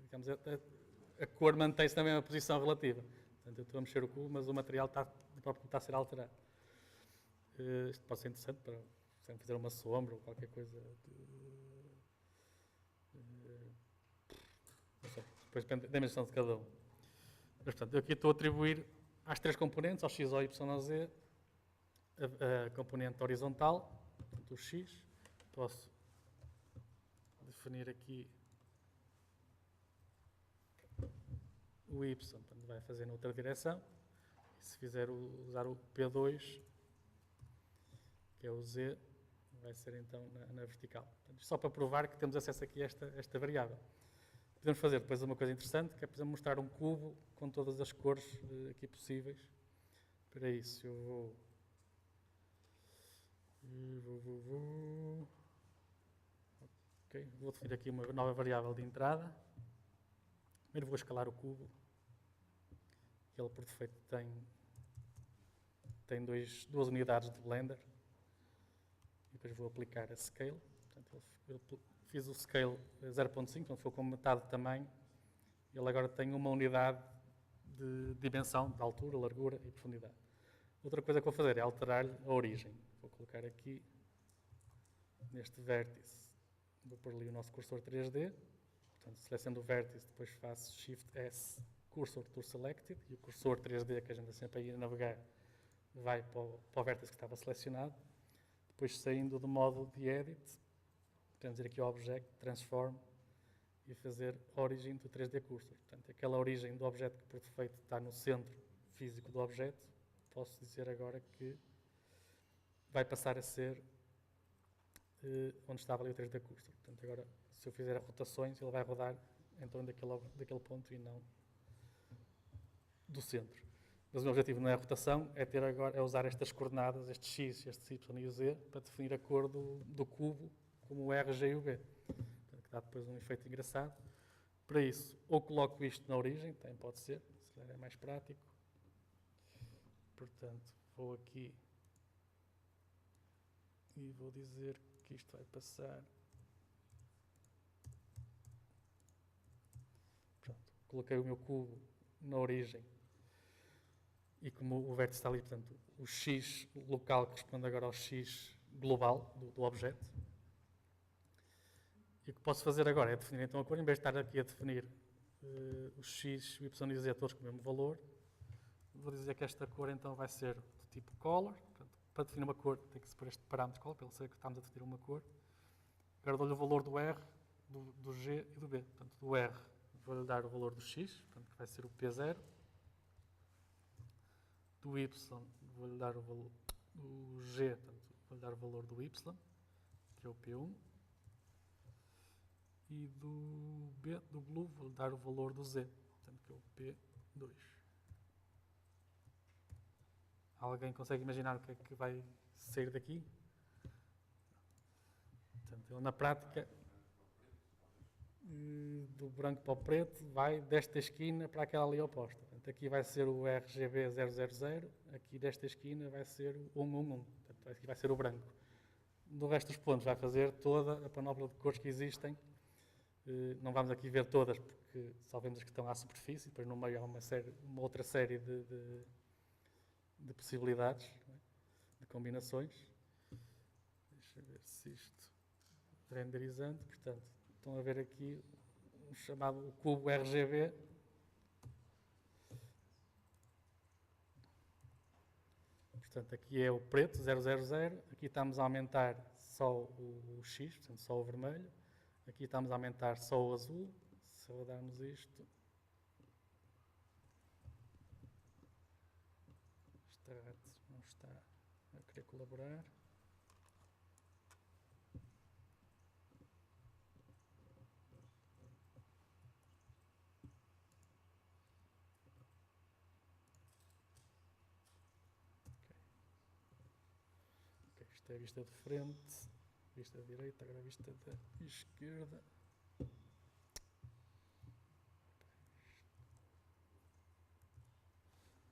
Speaker 2: digamos, a cor mantém-se na mesma posição relativa. Portanto, eu estou a mexer o cubo, mas o material está a ser alterado. Isto pode ser interessante para sempre fazer uma sombra ou qualquer coisa. Não sei, depois depende da dimensão de cada um. Mas, portanto, eu aqui estou a atribuir às três componentes, ao x, ao y, ao z, a componente horizontal, portanto, o x. Posso definir aqui o y, portanto, vai fazer noutra direção. E se fizer usar o P2, que é o z, vai ser então na vertical. Portanto, só para provar que temos acesso aqui a esta variável. Podemos fazer depois uma coisa interessante, que é, por exemplo, mostrar um cubo com todas as cores aqui possíveis. Para isso, eu vou... Ok, vou definir aqui uma nova variável de entrada. Primeiro vou escalar o cubo. Ele, por defeito, tem duas unidades de Blender. E depois vou aplicar a Scale. Portanto, eu fiz o Scale 0.5, então foi com metade de tamanho. Ele agora tem uma unidade de dimensão, de altura, largura e profundidade. Outra coisa que vou fazer é alterar-lhe a origem. Vou colocar aqui, neste vértice, vou pôr ali o nosso cursor 3D. Portanto, seleciono o vértice, depois faço Shift S, Cursor to Selected, e o cursor 3D, que a gente está sempre aí a navegar, vai para o vértice que estava selecionado. Depois, saindo do modo de Edit, podemos ir aqui ao Object, Transform, e fazer Origin do 3D Cursor. Portanto, aquela origem do objeto que, por defeito, está no centro físico do objeto, posso dizer agora que vai passar a ser onde estava ali o 3D Cursor. Portanto, agora, se eu fizer rotações, ele vai rodar em torno daquele ponto e não do centro. Mas o meu objetivo não é a rotação, é usar estas coordenadas, este x, este y e o z, para definir a cor do cubo como o R, G e o B. Portanto, que dá depois um efeito engraçado. Para isso, ou coloco isto na origem, também pode ser, se calhar é mais prático. Portanto, vou aqui e vou dizer que isto vai passar. Pronto, coloquei o meu cubo na origem e como o vértice está ali, portanto, o x local corresponde agora ao x global do objeto. E o que posso fazer agora é definir então a cor, em vez de estar aqui a definir os x, o y e o z todos com o mesmo valor, vou dizer que esta cor então vai ser do tipo color. Portanto, para definir uma cor tem que se pôr este parâmetro color, para ele saber que estamos a definir uma cor. Agora dou-lhe o valor do R, do G e do B. Portanto, do R vou-lhe dar o valor do X, portanto, que vai ser o P0. Do Y vou-lhe dar o valor do G, portanto, vou-lhe dar o valor do Y, que é o P1. E do B, do Blue, vou-lhe dar o valor do Z, portanto, que é o P2. Alguém consegue imaginar o que é que vai sair daqui? Portanto, ele na prática, do branco para o preto, vai desta esquina para aquela ali oposta. Portanto, aqui vai ser o RGB 000, aqui desta esquina vai ser o 111. Portanto, aqui vai ser o branco. Do resto dos pontos vai fazer toda a panóplia de cores que existem. Não vamos aqui ver todas, porque só vemos as que estão à superfície, depois no meio há uma outra série de possibilidades, de combinações. Deixa eu ver se isto renderizando. Portanto, estão a ver aqui o chamado cubo RGB. Portanto, aqui é o preto, 000. Aqui estamos a aumentar só o X, portanto, só o vermelho. Aqui estamos a aumentar só o azul, Se rodarmos isto, Start não está a querer colaborar. Ok, isto é a vista de frente, vista da direita, agora a vista da esquerda.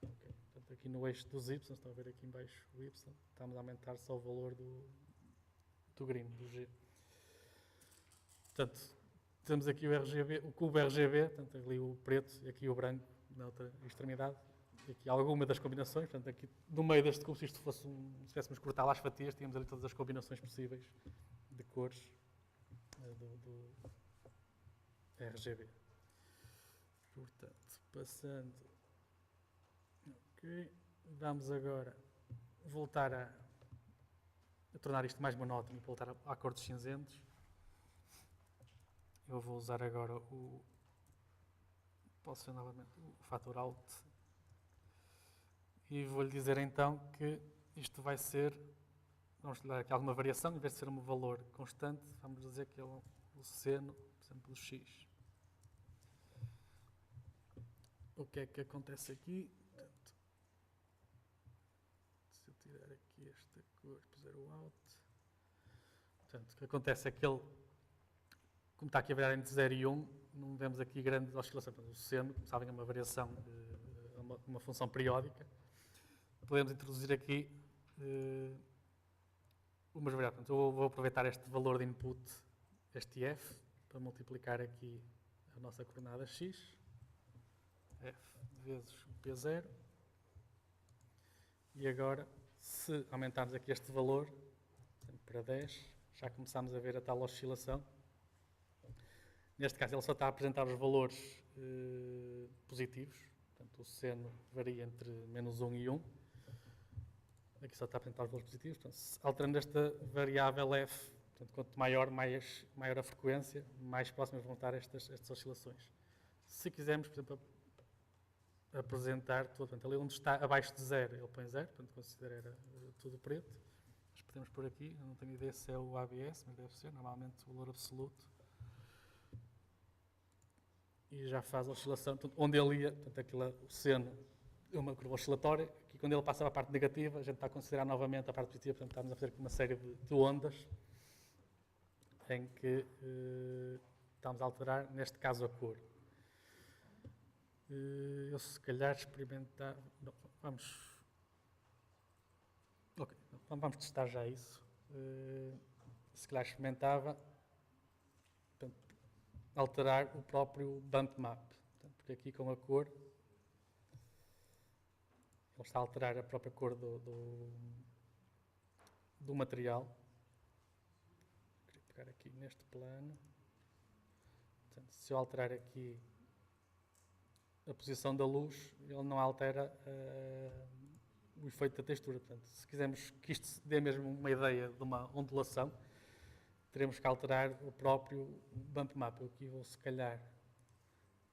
Speaker 2: Ok, portanto, aqui no eixo dos Y, estão a ver aqui em baixo o Y, estamos a aumentar só o valor do green, do G. Portanto, temos aqui o RGB, o cubo RGB, portanto, ali o preto e aqui o branco na outra extremidade. E aqui alguma das combinações, portanto, aqui no meio deste cubo, se isto fosse se tivéssemos cortado às fatias, tínhamos ali todas as combinações possíveis de cores do RGB. Portanto, passando. Ok. Vamos agora voltar a tornar isto mais monótono e voltar à cor dos cinzentos. Eu vou usar agora posso ser novamente o fator Alt. E vou-lhe dizer então que isto vai ser, vamos dar aqui alguma variação, em vez de ser um valor constante, vamos dizer que é o seno, por exemplo, do x. O que é que acontece aqui? Portanto, se eu tirar aqui esta cor, puser o Alt, portanto, o que acontece é que ele, como está aqui a variar entre 0 e 1, não vemos aqui grande oscilação. Portanto, o seno, como sabem, é uma variação, uma função periódica. Podemos introduzir aqui umas variáveis. Portanto, eu vou aproveitar este valor de input, este f, para multiplicar aqui a nossa coordenada x, f vezes o p0. E agora, se aumentarmos aqui este valor, para 10, já começamos a ver a tal oscilação. Neste caso, ele só está a apresentar os valores positivos. Portanto, o seno varia entre -1 e 1. Aqui só está a apresentar os valores positivos. Portanto, alterando esta variável f, portanto, quanto maior a frequência, mais próximas vão estar estas oscilações. Se quisermos, por exemplo, apresentar tudo, portanto, ali onde está abaixo de 0, ele põe 0, portanto, considera tudo preto. Mas podemos pôr aqui, eu não tenho ideia se é o ABS, mas deve ser, normalmente o valor absoluto. E já faz a oscilação, portanto, onde ele ia, portanto, o seno é uma curva oscilatória, aqui quando ele passa para a parte negativa, a gente está a considerar novamente a parte positiva, portanto, estamos a fazer uma série de ondas em que estamos a alterar, neste caso, a cor. Eu se calhar experimentar... Não, vamos testar já isso. Se calhar experimentava alterar o próprio bump map. Portanto, porque aqui com a cor, ele está a alterar a própria cor do material. Vou pegar aqui neste plano. Portanto, se eu alterar aqui a posição da luz, ele não altera o efeito da textura. Portanto, se quisermos que isto dê mesmo uma ideia de uma ondulação, teremos que alterar o próprio bump map. Eu aqui vou, se calhar,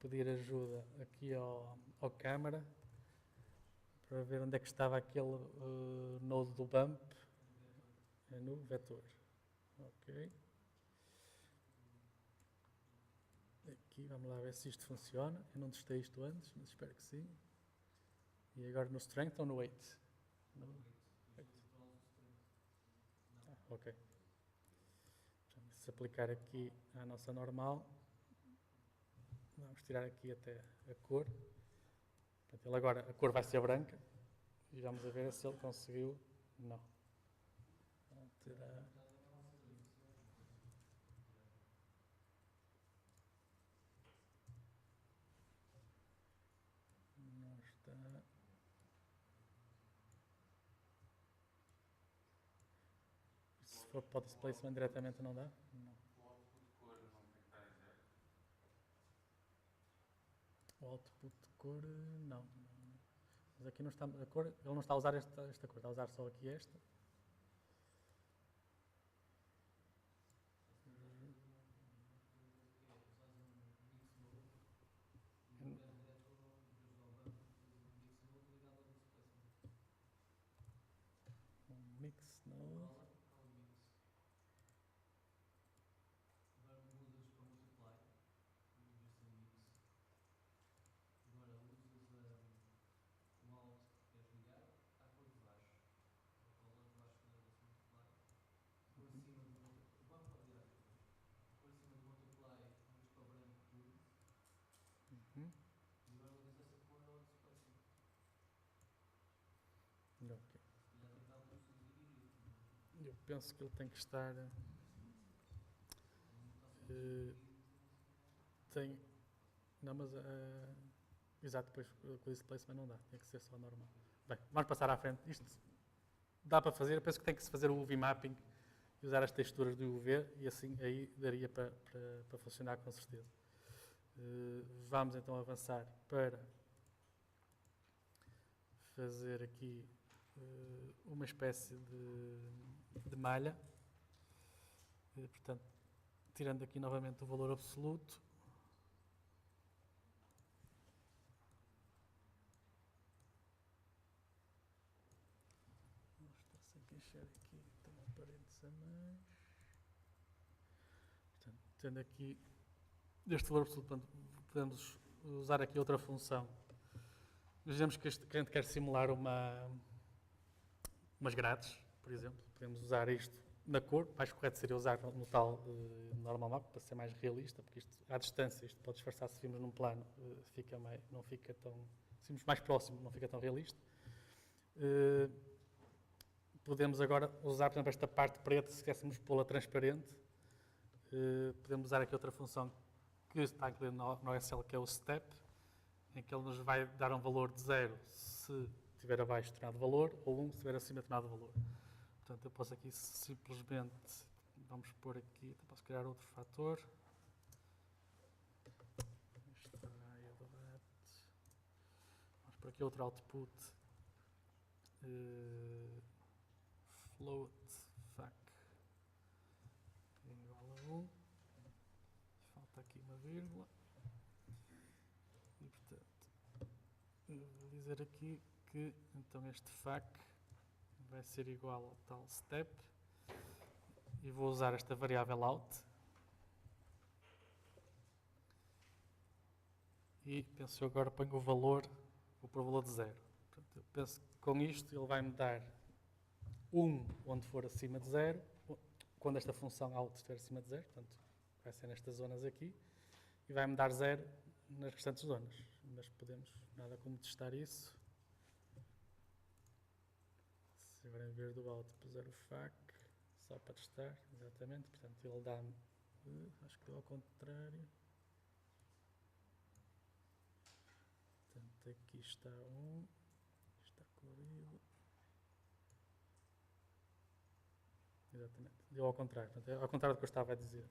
Speaker 2: pedir ajuda aqui ao câmara para ver onde é que estava aquele nodo do bump. É no vetor. Ok. Aqui, vamos lá ver se isto funciona. Eu não testei isto antes, mas espero que sim. E agora no strength ou no weight? No weight. Ok. Se aplicar aqui à nossa normal, vamos tirar aqui até a cor. Portanto, ele agora, a cor vai ser branca. E vamos a ver se ele conseguiu. Não. Alterar. Não está. Se for para o displacement diretamente não dá? Não. O output de cor, não. Mas aqui não está a cor, ele não está a usar esta cor, está a usar só aqui esta. eu penso que ele tem que estar... tem... Não, mas... exato, depois com o displacement não dá. Tem que ser só normal. Bem, vamos passar à frente. Isto dá para fazer. Eu penso que tem que se fazer o UV mapping e usar as texturas do UV e assim aí daria para funcionar com certeza. Vamos então avançar para fazer aqui uma espécie de malha. Portanto, tirando aqui novamente o valor absoluto. Vamos estar sempre a encher aqui, tem um parênteses a mais. Portanto, tendo aqui este valor absoluto, podemos usar aqui outra função. Imaginemos que a gente quer simular umas grades, por exemplo. Podemos usar isto na cor. Mais correto seria usar no tal normal map para ser mais realista, porque isto, à distância, isto pode disfarçar se vimos num plano, não fica tão... Se vimos mais próximo, não fica tão realista. Podemos agora usar, por exemplo, esta parte preta, se quiséssemos pô-la transparente. Podemos usar aqui outra função que está incluída no Excel, que é o step, em que ele nos vai dar um valor de 0 se estiver abaixo de determinado valor, ou 1 se estiver acima de determinado valor. Portanto, eu posso aqui simplesmente, vamos pôr aqui, posso criar outro fator. Vamos pôr aqui outro output. Float fac é igual a 1. Falta aqui uma vírgula. E, portanto, eu vou dizer aqui que então este fac vai ser igual ao tal step e vou usar esta variável out e penso eu agora ponho o valor, vou pôr o valor de 0. Portanto, eu penso que com isto ele vai me dar 1 onde for acima de 0, quando esta função out estiver acima de 0, portanto vai ser nestas zonas aqui, e vai me dar 0 nas restantes zonas. Mas podemos, nada como testar isso. Se agora em vez do out puser o fac, só para testar, exatamente, portanto ele dá-me, acho que deu ao contrário. Portanto aqui está 1, está colorido. Exatamente, deu ao contrário, portanto, é ao contrário do que eu estava a dizer.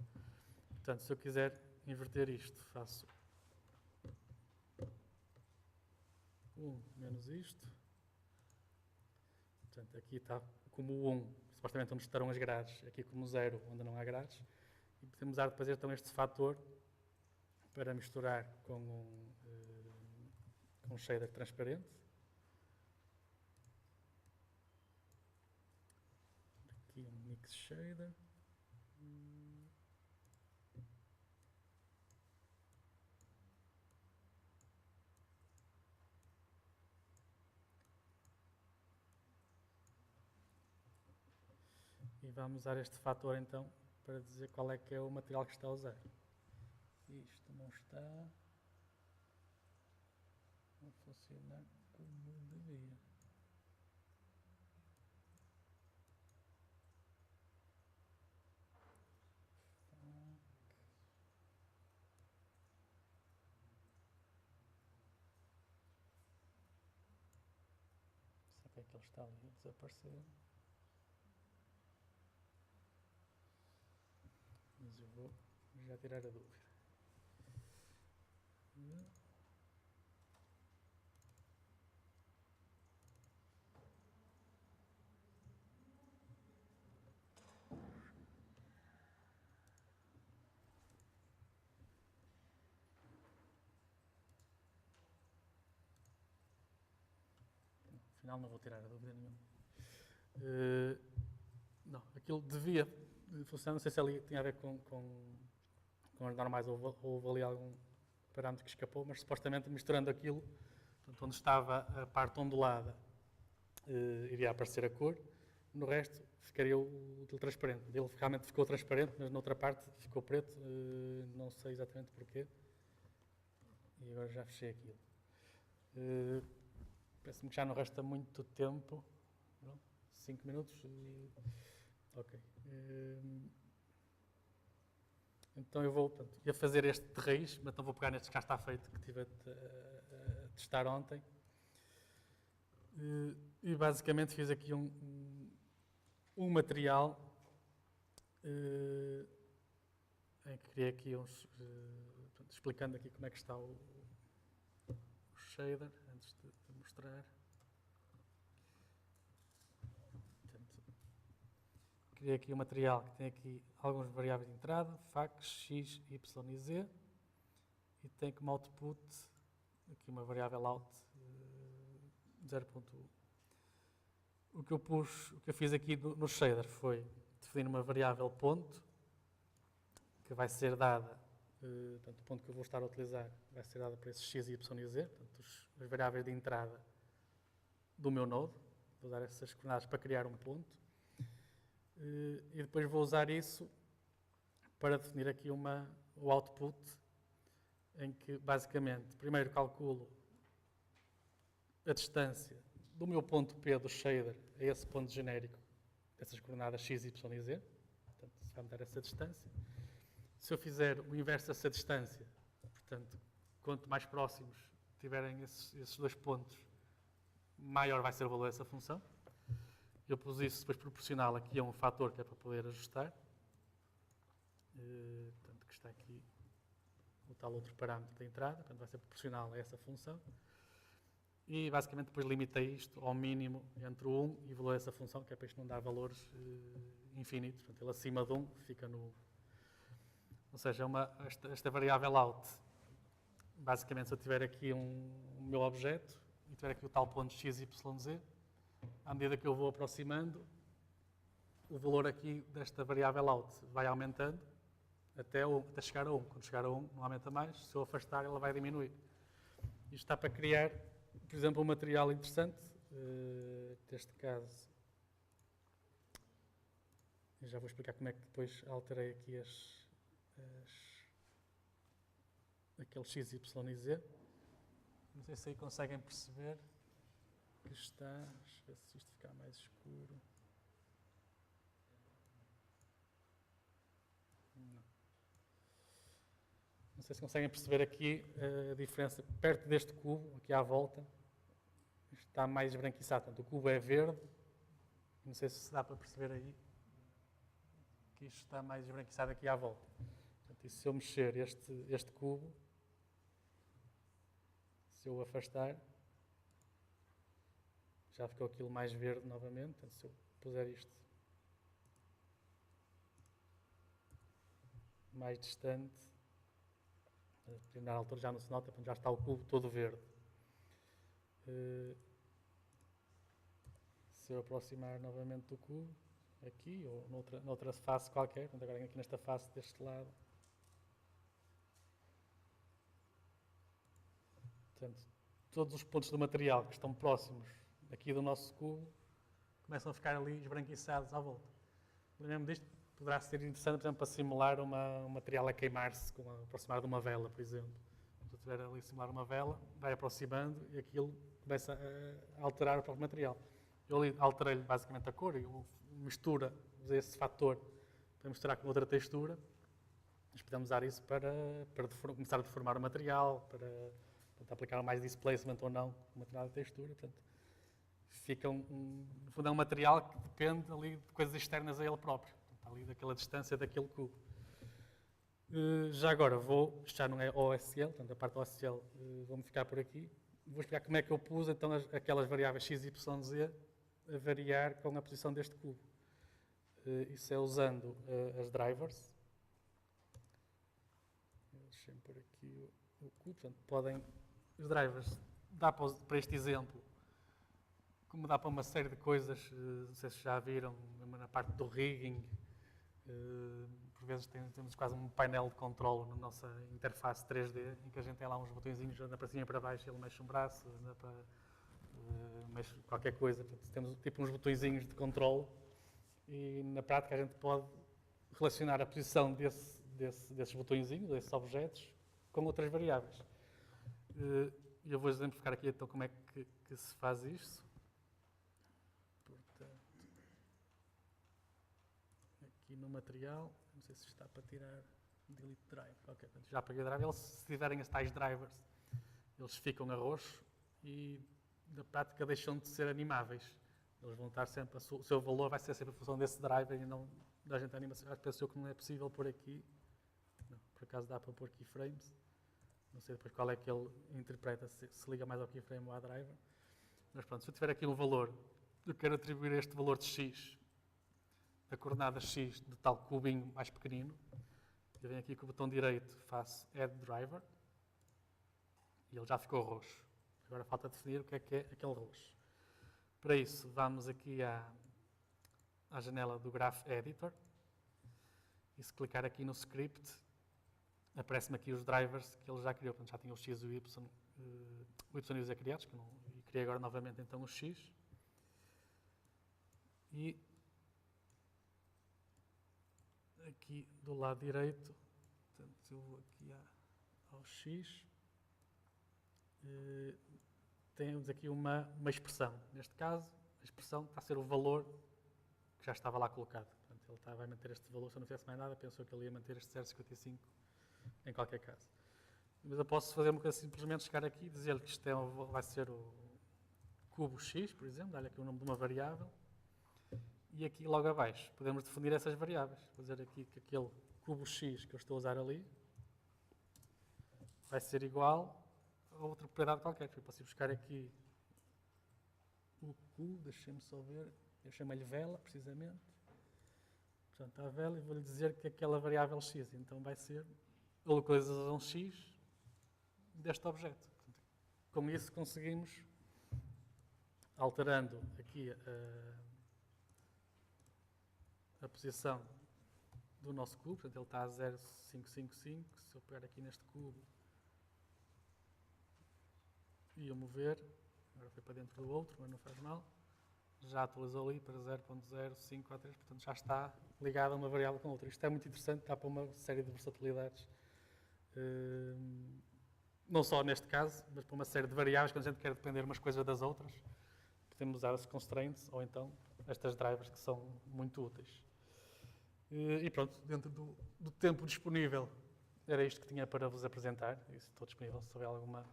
Speaker 2: Portanto, se eu quiser inverter isto, faço 1 menos isto. Portanto, aqui está como o 1, supostamente onde estarão as grades, aqui como 0, onde não há grades. E podemos usar depois então este fator para misturar com um shader transparente. Aqui um mix shader. E vamos usar este fator então para dizer qual é que é o material que está a usar. Isto não está a funcionar como devia. Só que é que ele está ali a desaparecer. Mas eu vou já tirar a dúvida. Afinal não vou tirar a dúvida nenhuma. Não, aquilo devia funcionar, não sei se ali tinha a ver com as normais ou houve ali algum parâmetro que escapou, mas supostamente misturando aquilo, portanto, onde estava a parte ondulada, iria aparecer a cor, no resto ficaria o transparente. Ele realmente ficou transparente, mas noutra parte ficou preto, não sei exatamente porquê. E agora já fechei aquilo. Parece-me que já não resta muito tempo. 5 minutos. Ok. Então eu vou, portanto, ia fazer este de raiz, mas então vou pegar neste que já está feito, que estive a testar ontem. E basicamente fiz aqui um material em que criei aqui portanto, explicando aqui como é que está o shader, antes de mostrar. Portanto, criei aqui um material que tem aqui algumas variáveis de entrada, fax, x, y e z, e tem como output aqui uma variável out 0.1. O que eu fiz aqui no shader foi definir uma variável ponto, que vai ser dada, portanto, o ponto que eu vou estar a utilizar vai ser dada para esses x, y e z, portanto, as variáveis de entrada do meu node. Vou usar essas coordenadas para criar um ponto. E depois vou usar isso para definir aqui o output, em que basicamente primeiro calculo a distância do meu ponto P do shader a esse ponto genérico dessas coordenadas x, y e z. Portanto, se vai me dar essa distância. Se eu fizer o inverso dessa distância, portanto, quanto mais próximos tiverem esses dois pontos, maior vai ser o valor dessa função. Eu pus isso depois proporcional aqui a um fator que é para poder ajustar. Portanto, que está aqui o tal outro parâmetro da entrada, portanto vai ser proporcional a essa função. E basicamente depois limitei isto ao mínimo entre o 1 e o valor dessa função, que é para isto não dar valores infinitos. Portanto, ele acima de 1 fica no 1. Ou seja, esta variável out, basicamente se eu tiver aqui o meu objeto e tiver aqui o tal ponto x, y, z, à medida que eu vou aproximando, o valor aqui desta variável out vai aumentando até chegar a 1. Quando chegar a 1 não aumenta mais, se eu afastar ela vai diminuir. Isto está para criar, por exemplo, um material interessante, neste caso, eu já vou explicar como é que depois alterei aqui aquele x, y e z. Não sei se aí conseguem perceber que está. Deixa eu ver se isto ficar mais escuro. Não sei se conseguem perceber aqui a diferença. Perto deste cubo, aqui à volta, está mais esbranquiçado. Portanto, o cubo é verde. Não sei se dá para perceber aí que isto está mais esbranquiçado aqui à volta. Portanto, e se eu mexer este cubo, se eu afastar, já ficou aquilo mais verde novamente. Portanto, se eu puser isto mais distante, a determinada altura já não se nota, já está o cubo todo verde. Se eu aproximar novamente do cubo, aqui ou noutra face qualquer, portanto, agora aqui nesta face deste lado, portanto, todos os pontos do material que estão próximos aqui do nosso cubo começam a ficar ali esbranquiçados à volta. Lembrando disto, poderá ser interessante, por exemplo, para simular um material a queimar-se, aproximar de uma vela, por exemplo. Se eu estiver ali a simular uma vela, vai aproximando e aquilo começa a alterar o próprio material. Eu ali alterei-lhe basicamente a cor e usei esse fator para misturar com outra textura. Nós podemos usar isso para começar a deformar o material, para aplicar mais displacement ou não no material de textura. Portanto, fica no fundo é um material que depende ali de coisas externas a ele próprio. Portanto, ali daquela distância daquele cubo. Já agora isto já não é OSL, portanto a parte OSL vou-me ficar por aqui. Vou explicar como é que eu pus então aquelas variáveis x, y, z a variar com a posição deste cubo. Isso é usando as drivers. Deixem-me por aqui o cubo. Portanto, os drivers, dá para este exemplo, como dá para uma série de coisas, não sei se já viram, na parte do rigging, por vezes temos quase um painel de controle na nossa interface 3D, em que a gente tem lá uns botõezinhos, anda para cima e para baixo, ele mexe um braço, anda para mexe qualquer coisa. Portanto, temos tipo uns botõezinhos de controle e na prática a gente pode relacionar a posição desses botõezinhos, desses objetos, com outras variáveis. Eu vou exemplificar aqui então como é que se faz isso. Portanto, aqui no material, não sei se está para tirar delete drive. Ok, portanto, já apaguei o drive. Eles, se tiverem as tais drivers, eles ficam a roxo e na prática deixam de ser animáveis. Eles vão estar sempre, o seu valor vai ser sempre a função desse driver e não da gente animação. Pensou que não é possível pôr aqui. Não, por acaso dá para pôr keyframes. Não sei depois qual é que ele interpreta, se liga mais ao keyframe ou à driver. Mas pronto, se eu tiver aqui um valor, eu quero atribuir este valor de x, da coordenada x, de tal cubinho mais pequenino. Eu venho aqui com o botão direito, faço Add Driver, e ele já ficou roxo. Agora falta definir o que é aquele roxo. Para isso, vamos aqui à janela do Graph Editor, e se clicar aqui no script, aparecem-me aqui os drivers que ele já criou. Portanto, já tinha o x e o y e o z criados, que eu não, e criei agora novamente então o x. E aqui do lado direito, portanto, eu vou aqui ao x, temos aqui uma expressão. Neste caso, a expressão está a ser o valor que já estava lá colocado. Portanto, ele vai manter este valor. Se eu não fizesse mais nada, pensou que ele ia manter este 0,55 em qualquer caso. Mas eu posso fazer uma coisa, simplesmente chegar aqui e dizer-lhe que isto vai ser o cubo x, por exemplo, dar-lhe aqui o nome de uma variável. E aqui logo abaixo podemos definir essas variáveis. Vou dizer aqui que aquele cubo x que eu estou a usar ali vai ser igual a outra propriedade qualquer. Eu posso ir buscar aqui o cubo, deixem-me só ver, eu chamo-lhe vela, precisamente. Portanto, a vela, e vou-lhe dizer que aquela variável x, então vai ser a localização x deste objeto. Portanto, com isso conseguimos, alterando aqui a posição do nosso cubo, portanto ele está a 0,555, se eu pegar aqui neste cubo e o mover, agora foi para dentro do outro, mas não faz mal, já atualizou ali para 0.0543, portanto já está ligado a uma variável com outra. Isto é muito interessante, está para uma série de versatilidades, não só neste caso, mas para uma série de variáveis, quando a gente quer depender umas coisas das outras, podemos usar as constraints ou então estas drivers que são muito úteis. E pronto, dentro do tempo disponível, era isto que tinha para vos apresentar. E estou disponível se houver alguma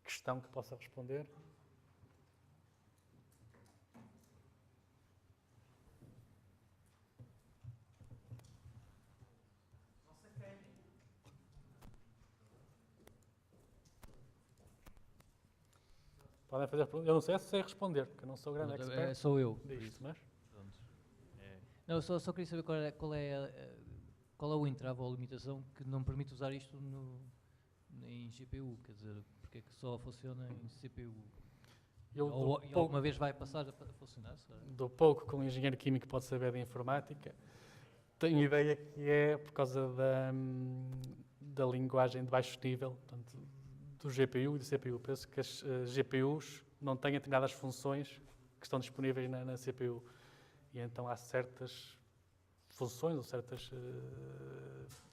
Speaker 2: questão que possa responder. Podem fazer perguntas. Eu não sei se sei responder, porque eu não sou grande expert.
Speaker 3: Sou eu.
Speaker 2: Disto, mas...
Speaker 3: Não, eu só queria saber qual é o entrave ou a limitação que não permite usar isto em GPU, quer dizer, porque é que só funciona em CPU? E alguma vez vai passar a funcionar?
Speaker 2: Do pouco que um engenheiro químico pode saber de informática, tenho ideia que é por causa da linguagem de baixo nível, portanto, do GPU e do CPU. Penso que as GPUs não têm determinadas funções que estão disponíveis na CPU. E então há certas funções ou certas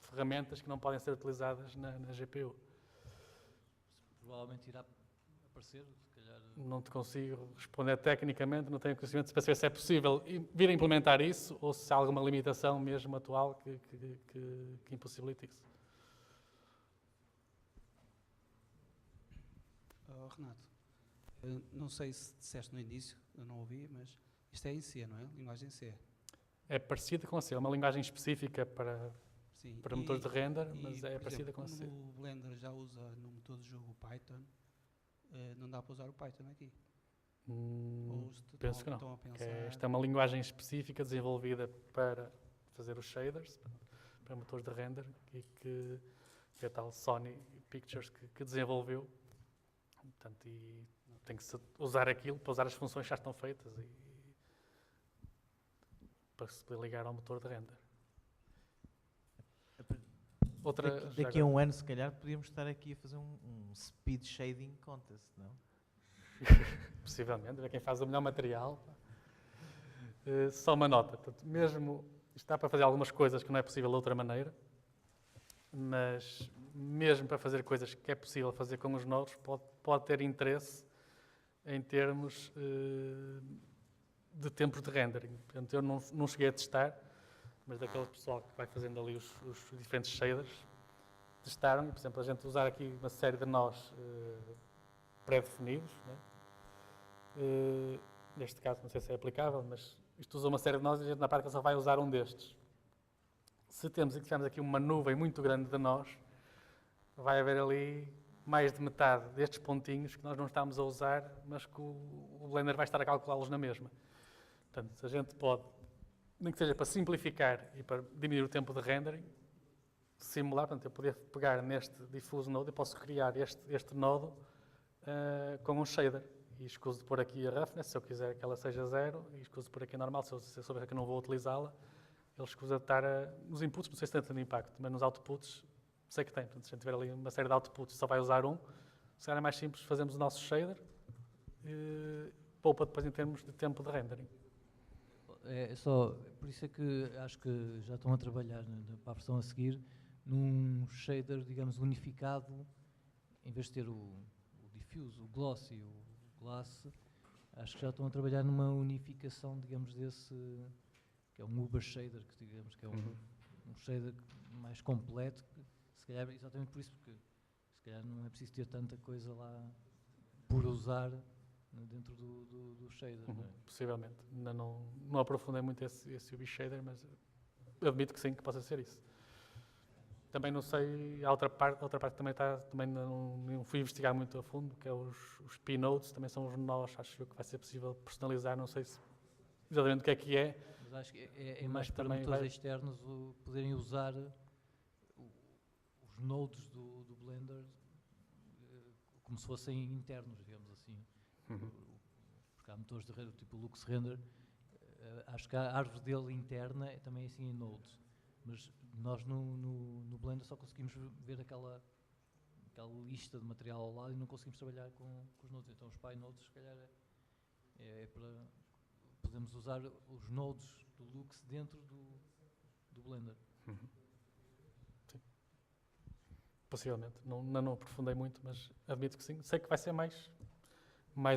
Speaker 2: ferramentas que não podem ser utilizadas na GPU.
Speaker 3: Provavelmente irá aparecer, se calhar...
Speaker 2: Não te consigo responder tecnicamente, não tenho conhecimento para saber se é possível vir a implementar isso ou se há alguma limitação mesmo atual que impossibilite isso.
Speaker 4: Renato, não sei se disseste no início, eu não ouvi, mas isto é em C, não é? Linguagem C.
Speaker 2: É parecida com a C, é uma linguagem específica para motores de render, mas é parecida com a C.
Speaker 4: Como o Blender já usa no motor de jogo o Python, não dá para usar o Python aqui?
Speaker 2: Penso que não. Esta é uma linguagem específica desenvolvida para fazer os shaders, para motores de render, e que é a tal Sony Pictures que desenvolveu. Portanto, e tem que se usar aquilo para usar as funções que já estão feitas e para se poder ligar ao motor de render.
Speaker 1: Daqui a um ano, se calhar, podíamos estar aqui a fazer um speed shading contest, não?
Speaker 2: Possivelmente, ver quem faz o melhor material. Só uma nota. Portanto, mesmo está para fazer algumas coisas que não é possível de outra maneira, mas mesmo para fazer coisas que é possível fazer com os nodes, pode ter interesse em termos de tempos de rendering. Portanto, eu não cheguei a testar, mas daquele pessoal que vai fazendo ali os diferentes shaders, testaram, e, por exemplo, a gente usar aqui uma série de nós pré-definidos, né? Neste caso não sei se é aplicável, mas isto usa uma série de nós e a gente na prática só vai usar um destes. Se tivermos aqui uma nuvem muito grande de nós, vai haver ali mais de metade destes pontinhos que nós não estamos a usar, mas que o Blender vai estar a calculá-los na mesma. Portanto, se a gente pode, nem que seja para simplificar e para diminuir o tempo de rendering, simular, portanto, eu poder pegar neste Diffuse Node e posso criar este nodo com um shader. E escuso de pôr aqui a roughness, se eu quiser que ela seja 0, e escuso de pôr aqui a normal, se eu souber que eu não vou utilizá-la. Ele escusa de estar nos inputs, não sei se tem tanto impacto, mas nos outputs sei que tem. Portanto, se a gente tiver ali uma série de outputs e só vai usar um, se calhar é mais simples, fazemos o nosso shader, poupa depois em termos de tempo de rendering.
Speaker 3: Por isso é que acho que já estão a trabalhar para a versão a seguir num shader, digamos, unificado, em vez de ter o diffuse, o gloss e o glass, acho que já estão a trabalhar numa unificação, digamos, desse, que é um Uber shader, que digamos que é um shader mais completo, que, se calhar exatamente por isso, porque se calhar não é preciso ter tanta coisa lá por usar dentro do shader. Não é?
Speaker 2: Possivelmente. Ainda não aprofundei muito esse UV shader, mas admito que sim, que possa ser isso. Também não sei, a outra parte também não fui investigar muito a fundo, que é os P-Nodes, também são os nós, acho que vai ser possível personalizar, não sei se exatamente o que é.
Speaker 3: Mas acho que é mais para motores externos poderem usar os nodes do Blender como se fossem internos, digamos assim. Porque há motores de render, tipo o Lux Render, acho que a árvore dele interna também é assim em nodes. Mas nós no Blender só conseguimos ver aquela lista de material ao lado e não conseguimos trabalhar com os nodes. Então os PyNodes, se calhar, é para... Podemos usar os nodes do Lux dentro do Blender.
Speaker 2: Sim. Possivelmente. Não aprofundei muito, mas admito que sim. Sei que vai ser mais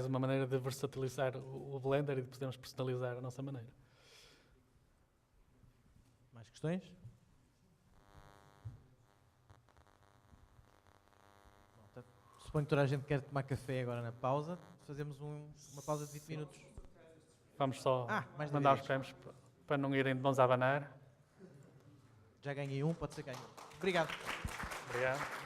Speaker 2: uma maneira de versatilizar o Blender e de podermos personalizar a nossa maneira.
Speaker 1: Mais questões? Suponho que toda a gente quer tomar café agora na pausa. Fazemos uma pausa de 20 minutos.
Speaker 2: Vamos só
Speaker 1: mais
Speaker 2: mandar os prémios para não irem de mãos a abanar.
Speaker 1: Já ganhei um, pode ser ganho. Obrigado.
Speaker 2: Obrigado.